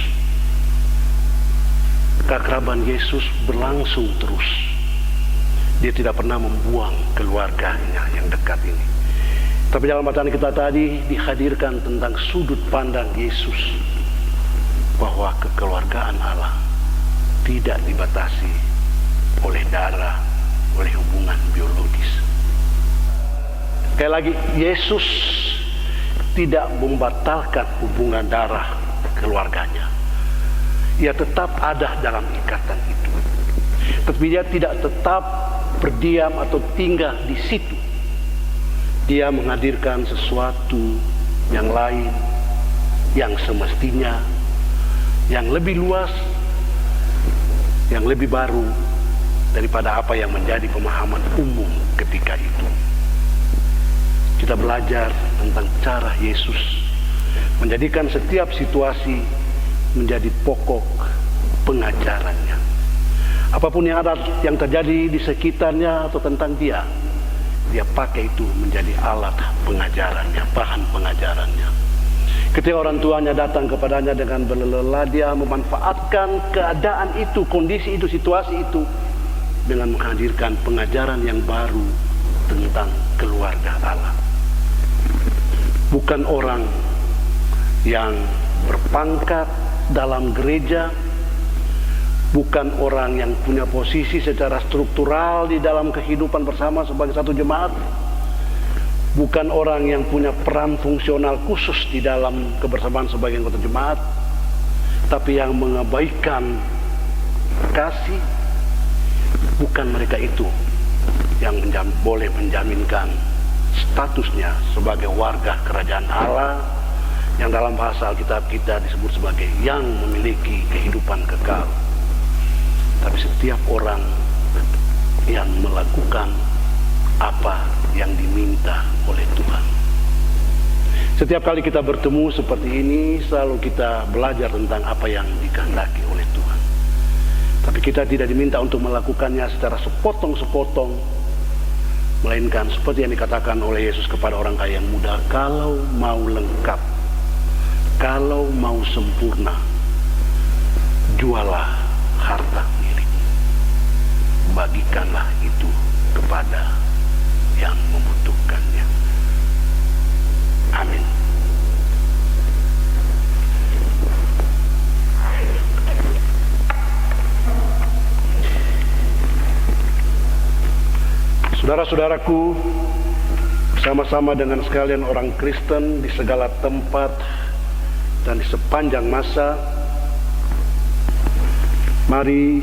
Keakraban Yesus berlangsung terus. Dia tidak pernah membuang keluarganya yang dekat ini. Tapi dalam bacaan kita tadi dihadirkan tentang sudut pandang Yesus bahwa kekeluargaan Allah tidak dibatasi oleh darah, oleh hubungan biologis. Sekali lagi, Yesus tidak membatalkan hubungan darah keluarganya. Ia tetap ada dalam ikatan itu. Tapi dia tidak tetap berdiam atau tinggal di situ. Dia menghadirkan sesuatu yang lain, yang semestinya yang lebih luas, yang lebih baru daripada apa yang menjadi pemahaman umum ketika itu. Kita belajar tentang cara Yesus menjadikan setiap situasi menjadi pokok pengajarannya. Apapun yang ada, yang terjadi di sekitarnya atau tentang dia pakai itu menjadi alat pengajarannya, bahan pengajarannya. Ketika orang tuanya datang kepadanya dengan berlelah, dia memanfaatkan keadaan itu, kondisi itu, situasi itu dengan menghadirkan pengajaran yang baru tentang keluarga Allah. Bukan orang yang berpangkat dalam gereja, bukan orang yang punya posisi secara struktural di dalam kehidupan bersama sebagai satu jemaat, bukan orang yang punya peran fungsional khusus di dalam kebersamaan sebagai anggota jemaat, tapi yang mengabaikan kasih. Bukan mereka itu yang boleh menjaminkan statusnya sebagai warga kerajaan Allah, yang dalam bahasa Alkitab kita disebut sebagai yang memiliki kehidupan kekal. Tapi setiap orang yang melakukan apa yang diminta oleh Tuhan. Setiap kali kita bertemu seperti ini, selalu kita belajar tentang apa yang dikehendaki oleh Tuhan. Tapi kita tidak diminta untuk melakukannya secara sepotong-sepotong, melainkan seperti yang dikatakan oleh Yesus kepada orang kaya yang muda, kalau mau lengkap, kalau mau sempurna, jualah harta milikmu, bagikanlah itu kepada yang membutuhkannya. Amin. Saudara-saudaraku, bersama-sama dengan sekalian orang Kristen di segala tempat dan di sepanjang masa, mari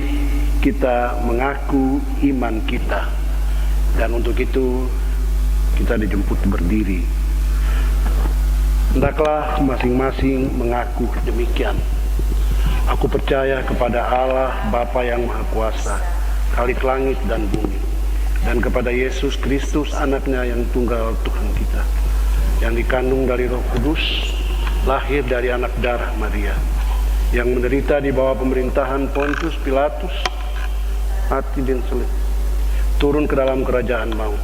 kita mengaku iman kita, dan untuk itu kita dijemput berdiri. Hendaklah masing-masing mengaku demikian. Aku percaya kepada Allah Bapa yang Maha Kuasa, Khalik langit dan bumi, dan kepada Yesus Kristus anaknya yang tunggal Tuhan kita, yang dikandung dari Roh Kudus, lahir dari anak darah Maria, yang menderita di bawah pemerintahan Pontius Pilatus, mati dan salib, turun ke dalam kerajaan maut.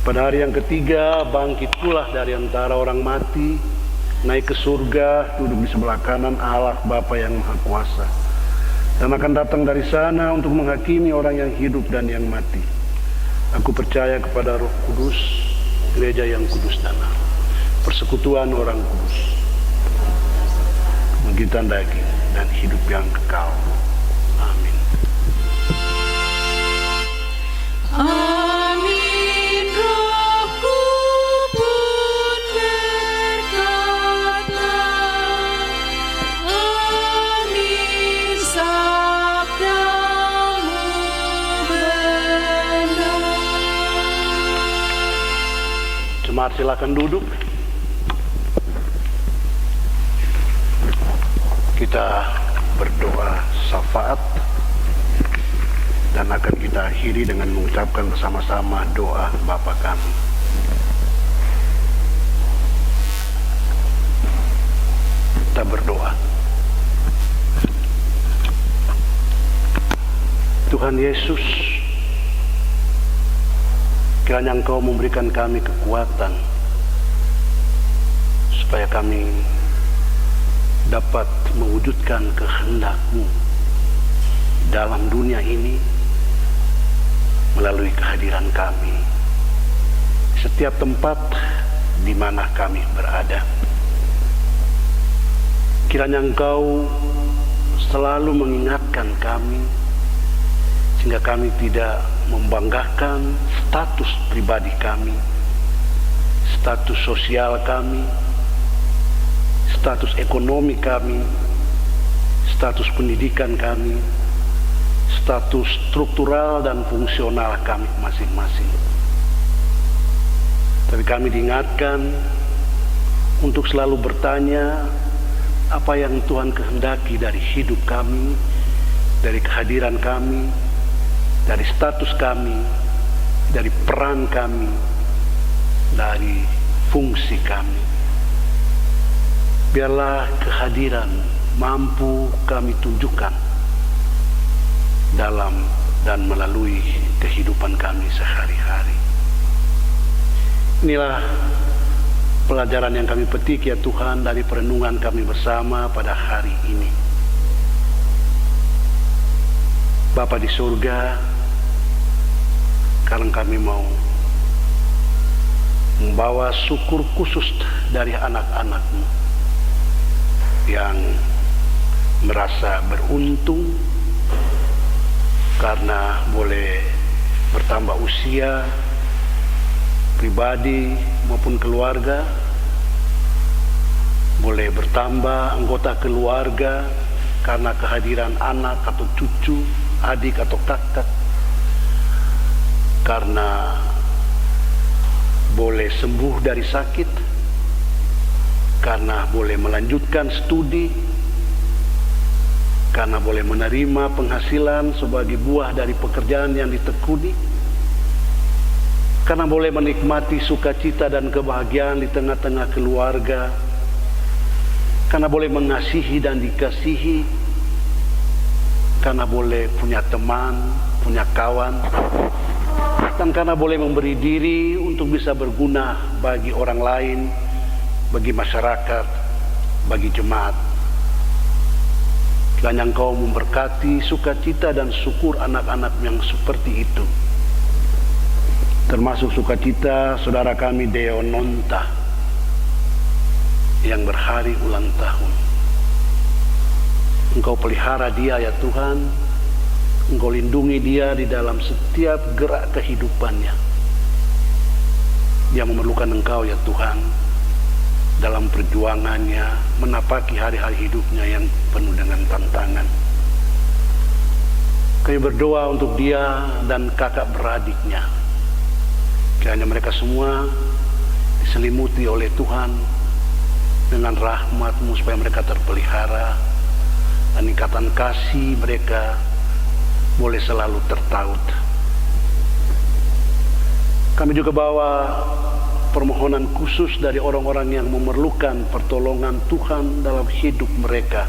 Pada hari yang ketiga bangkit pula dari antara orang mati, naik ke surga, duduk di sebelah kanan Allah Bapa yang Maha Kuasa, dan akan datang dari sana untuk menghakimi orang yang hidup dan yang mati. Aku percaya kepada Roh Kudus, gereja yang kudus dan am, persekutuan orang kudus, kegiatan daging dan hidup yang kekal. Amin. Amin. Rohku pun berkata, amin. Sabdamu benar. Jemaat silakan duduk. Kita berdoa syafaat dan akan kita akhiri dengan mengucapkan bersama-sama doa Bapa kami. Kita berdoa. Tuhan Yesus, kiranya Engkau memberikan kami kekuatan supaya kami dapat mewujudkan kehendak-Mu dalam dunia ini melalui kehadiran kami di setiap tempat di mana kami berada. Kiranya Engkau selalu mengingatkan kami sehingga kami tidak membanggakan status pribadi kami, status sosial kami, status ekonomi kami, status pendidikan kami, status struktural dan fungsional kami masing-masing. Tapi kami diingatkan untuk selalu bertanya apa yang Tuhan kehendaki dari hidup kami, dari kehadiran kami, dari status kami, dari peran kami, dari fungsi kami. Biarlah kehadiran mampu kami tunjukkan dalam dan melalui kehidupan kami sehari-hari. Inilah pelajaran yang kami petik ya Tuhan dari perenungan kami bersama pada hari ini. Bapa di surga, sekarang kami mau membawa syukur khusus dari anak-anak-Mu yang merasa beruntung karena boleh bertambah usia pribadi maupun keluarga, boleh bertambah anggota keluarga karena kehadiran anak atau cucu, adik atau kakak, karena boleh sembuh dari sakit, karena boleh melanjutkan studi, karena boleh menerima penghasilan sebagai buah dari pekerjaan yang ditekuni, karena boleh menikmati sukacita dan kebahagiaan di tengah-tengah keluarga, karena boleh mengasihi dan dikasihi, karena boleh punya teman, punya kawan, dan karena boleh memberi diri untuk bisa berguna bagi orang lain, bagi masyarakat, bagi jemaat. Kiranya Engkau memberkati sukacita dan syukur anak-anak yang seperti itu, termasuk sukacita saudara kami Deo Nonta yang berhari ulang tahun. Engkau pelihara dia ya Tuhan, Engkau lindungi dia di dalam setiap gerak kehidupannya. Dia memerlukan Engkau ya Tuhan dalam perjuangannya menapaki hari-hari hidupnya yang penuh dengan tantangan. Kami berdoa untuk dia dan kakak beradiknya. Kiranya mereka semua diselimuti oleh Tuhan dengan rahmat-Mu supaya mereka terpelihara dan ikatan kasih mereka boleh selalu tertaut. Kami juga bawa permohonan khusus dari orang-orang yang memerlukan pertolongan Tuhan dalam hidup mereka.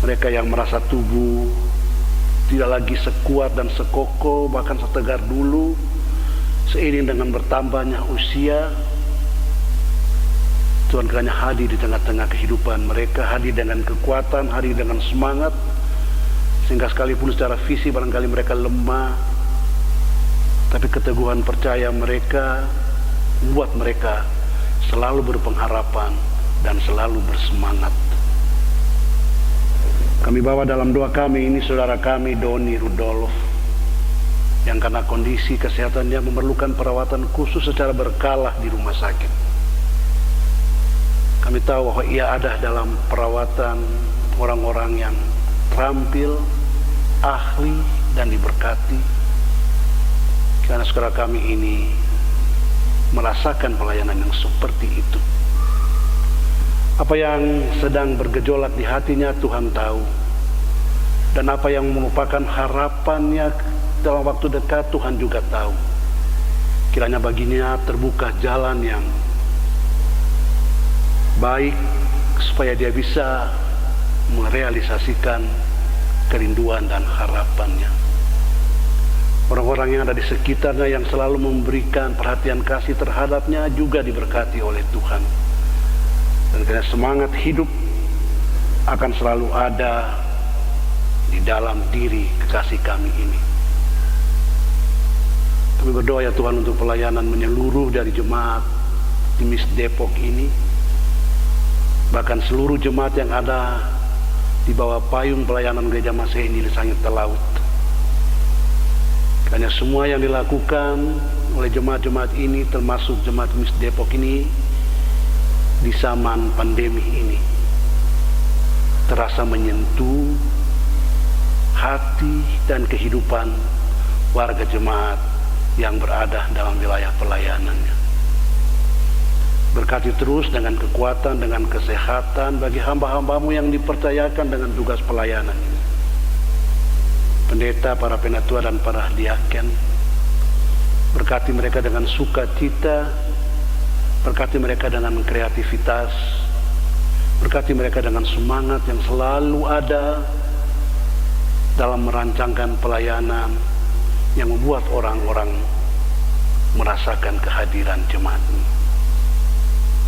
Mereka yang merasa tubuh tidak lagi sekuat dan sekokoh, bahkan setegar dulu, seiring dengan bertambahnya usia. Tuhan kiranya hadir di tengah-tengah kehidupan mereka, hadir dengan kekuatan, hadir dengan semangat, sehingga sekalipun secara fisik barangkali mereka lemah, tapi keteguhan percaya mereka membuat mereka selalu berpengharapan dan selalu bersemangat. Kami bawa dalam doa kami ini saudara kami Doni Rudolf, yang karena kondisi kesehatannya memerlukan perawatan khusus secara berkala di rumah sakit. Kami tahu bahwa ia ada dalam perawatan orang-orang yang terampil, ahli, dan diberkati. Karena saudara kami ini merasakan pelayanan yang seperti itu. Apa yang sedang bergejolak di hatinya Tuhan tahu. Dan apa yang merupakan harapannya dalam waktu dekat Tuhan juga tahu. Kiranya baginya terbuka jalan yang baik supaya dia bisa merealisasikan kerinduan dan harapannya. Orang-orang yang ada di sekitarnya yang selalu memberikan perhatian kasih terhadapnya juga diberkati oleh Tuhan. Dan karena semangat hidup akan selalu ada di dalam diri kekasih kami ini. Kami berdoa ya Tuhan untuk pelayanan menyeluruh dari jemaat di Mis Depok ini. Bahkan seluruh jemaat yang ada di bawah payung pelayanan Gereja Masehi Injil Sangit Talaut. Hanya semua yang dilakukan oleh jemaat-jemaat ini, termasuk jemaat Mis Depok ini, di zaman pandemi ini, terasa menyentuh hati dan kehidupan warga jemaat yang berada dalam wilayah pelayanannya. Berkati terus dengan kekuatan, dengan kesehatan bagi hamba-hambamu yang dipercayakan dengan tugas pelayanan ini. Pendeta, para penatua dan para diaken, berkati mereka dengan sukacita, berkati mereka dengan kreativitas, berkati mereka dengan semangat yang selalu ada dalam merancangkan pelayanan yang membuat orang-orang merasakan kehadiran jemaat-Mu.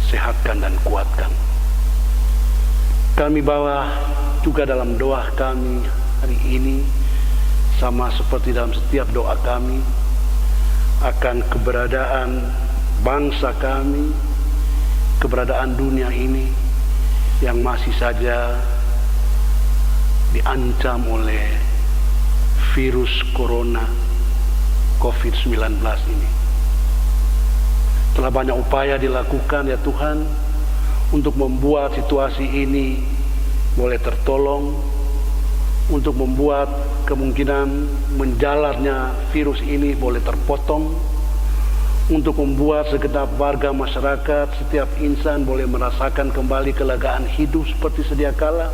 Sehatkan dan kuatkan. Kami bawa juga dalam doa kami hari ini, sama seperti dalam setiap doa kami, akan keberadaan bangsa kami, keberadaan dunia ini yang masih saja diancam oleh virus corona COVID-19 ini. Telah banyak upaya dilakukan ya Tuhan untuk membuat situasi ini boleh tertolong, untuk membuat kemungkinan menjalarnya virus ini boleh terpotong, untuk membuat segenap warga masyarakat, setiap insan boleh merasakan kembali kelegaan hidup seperti sedia kala.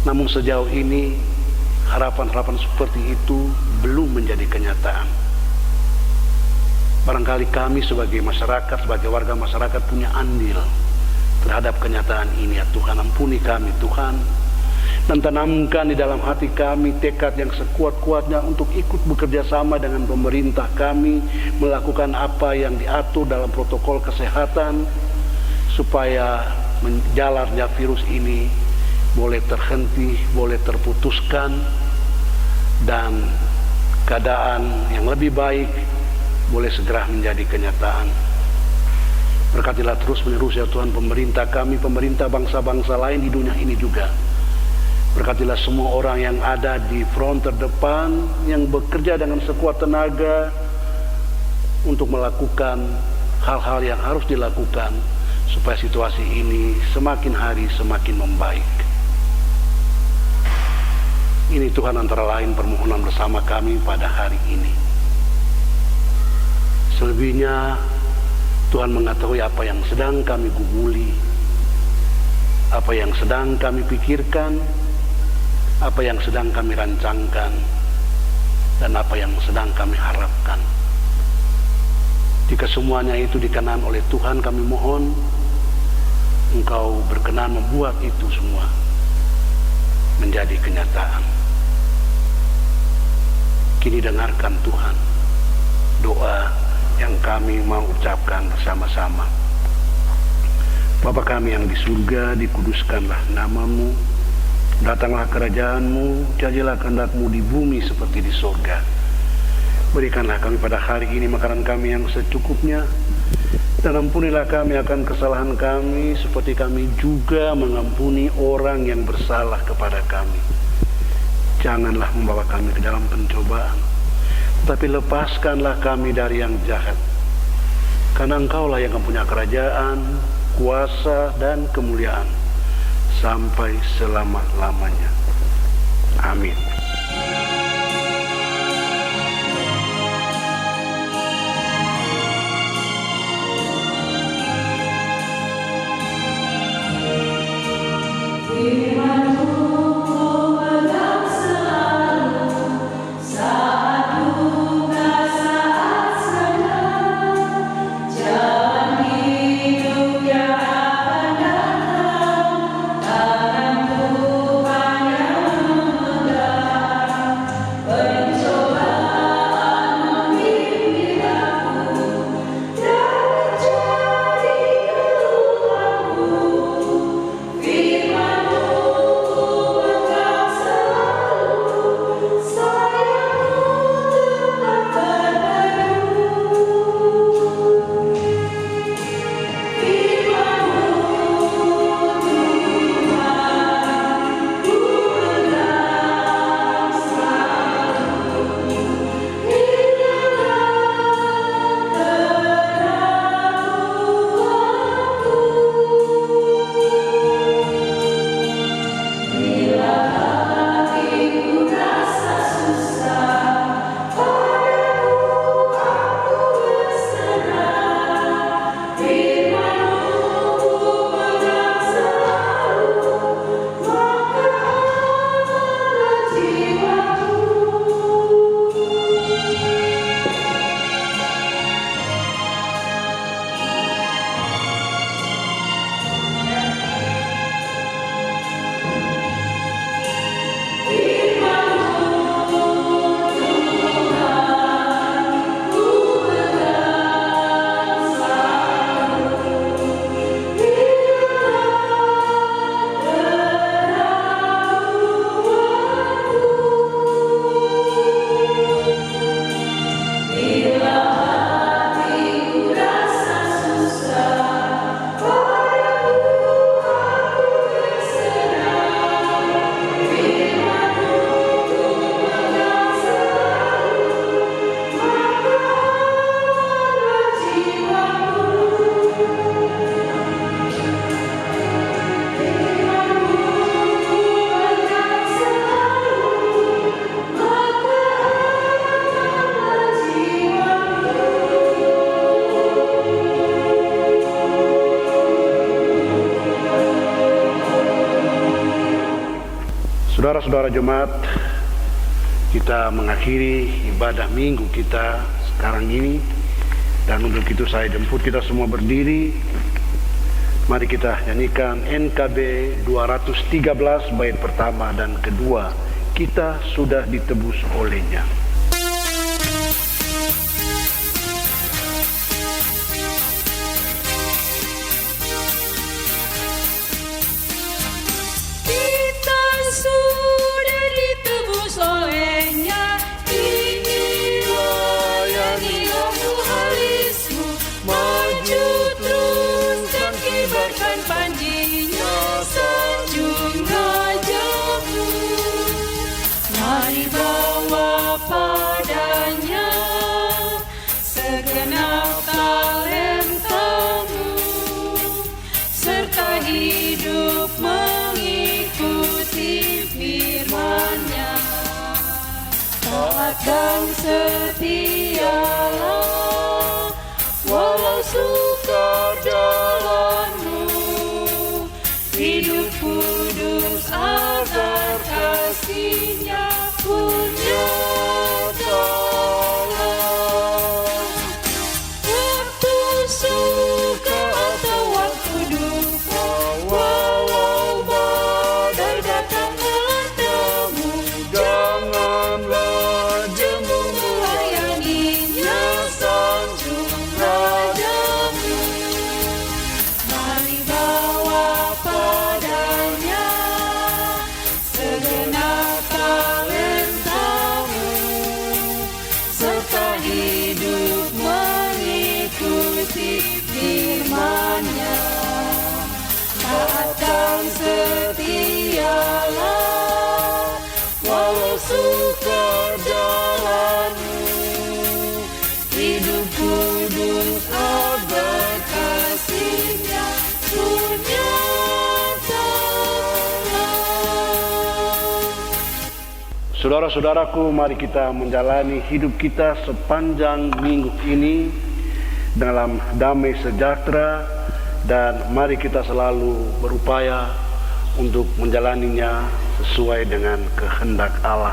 Namun sejauh ini harapan-harapan seperti itu belum menjadi kenyataan. Barangkali kami sebagai masyarakat, sebagai warga masyarakat punya andil terhadap kenyataan ini ya Tuhan. Ampuni kami Tuhan, dan tanamkan di dalam hati kami tekad yang sekuat-kuatnya untuk ikut bekerja sama dengan pemerintah kami, melakukan apa yang diatur dalam protokol kesehatan, supaya menjalarnya virus ini boleh terhenti, boleh terputuskan, dan keadaan yang lebih baik boleh segera menjadi kenyataan. Berkatilah terus menerus ya Tuhan pemerintah kami, pemerintah bangsa-bangsa lain di dunia ini juga. Berkatilah semua orang yang ada di front terdepan, yang bekerja dengan sekuat tenaga untuk melakukan hal-hal yang harus dilakukan supaya situasi ini semakin hari semakin membaik. Ini Tuhan antara lain permohonan bersama kami pada hari ini. Selebihnya Tuhan mengetahui apa yang sedang kami gumuli, apa yang sedang kami pikirkan, apa yang sedang kami rancangkan, dan apa yang sedang kami harapkan. Jika semuanya itu dikenan oleh Tuhan, kami mohon Engkau berkenan membuat itu semua menjadi kenyataan. Kini dengarkan Tuhan doa yang kami mau ucapkan bersama-sama. Bapa kami yang di surga, dikuduskanlah nama-Mu, datanglah kerajaan-Mu, jadilah kehendak-Mu di bumi seperti di surga. Berikanlah kami pada hari ini makanan kami yang secukupnya, dan ampunilah kami akan kesalahan kami seperti kami juga mengampuni orang yang bersalah kepada kami. Janganlah membawa kami ke dalam pencobaan, tapi lepaskanlah kami dari yang jahat. Karena Engkaulah yang mempunyai kerajaan, kuasa, dan kemuliaan sampai selama-lamanya. Amin. Saudara-saudara jemaat, kita mengakhiri ibadah minggu kita sekarang ini, dan untuk itu saya jemput kita semua berdiri. Mari kita nyanyikan NKB 213 bait pertama dan kedua, Kita Sudah Ditebus Olehnya. Sudah ditebus olehnya, ini layanilah muhalismu, maju terus dan kibarkan panjinya, sanjung rajamu. Mari bawa padanya segenap talentamu, serta hidup mengikuti firman-Nya. Taat dan setialah walau sukar jalanmu, hidup kudus agar kasih-Nya pun nyatalah. Waktu suka atau waktu duka, walau badai datang melanda-mu, janganlah jemu melayaninya, sanjung rajamu. Mari bawa padanya segenap talentamu, serta hidup mengikuti firman-Nya. Taat dan setialah walau sukar jalanmu, hidup kudus agar kasih-Nya pun nyatalah. Saudara-saudaraku, mari kita menjalani hidup kita sepanjang minggu ini dalam damai sejahtera, dan mari kita selalu berupaya untuk menjalaninya sesuai dengan kehendak Allah.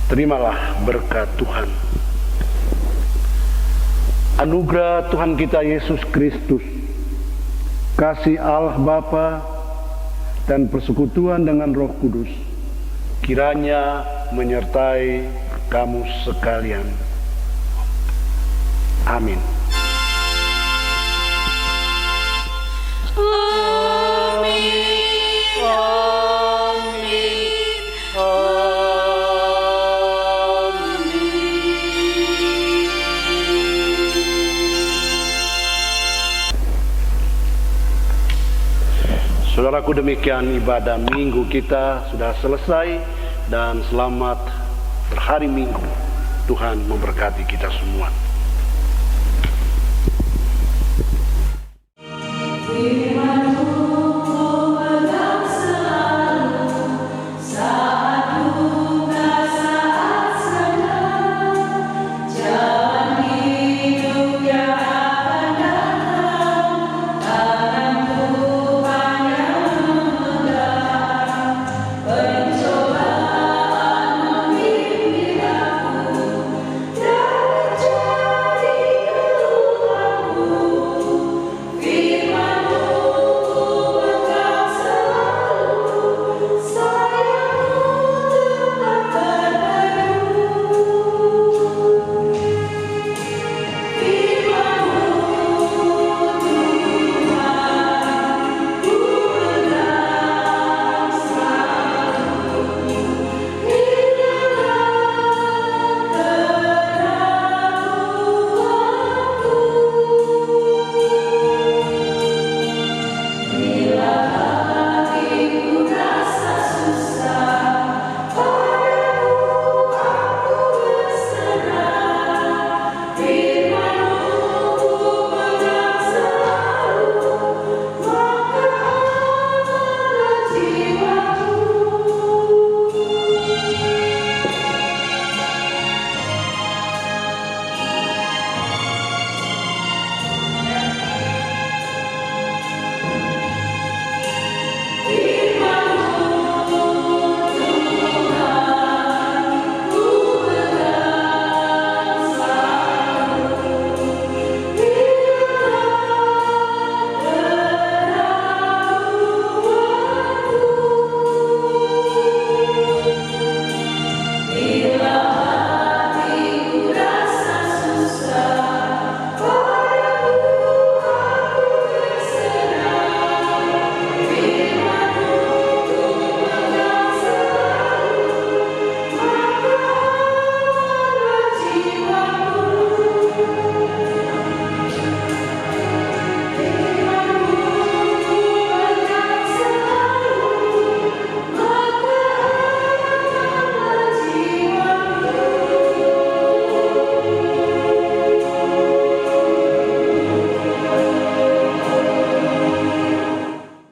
Terimalah berkat Tuhan. Anugerah Tuhan kita Yesus Kristus, kasih Allah Bapa, dan persekutuan dengan Roh Kudus kiranya menyertai kamu sekalian. Amin. Amin, amin, Saudaraku, demikian ibadah minggu kita sudah selesai, dan selamat berhari Minggu. Tuhan memberkati kita semua.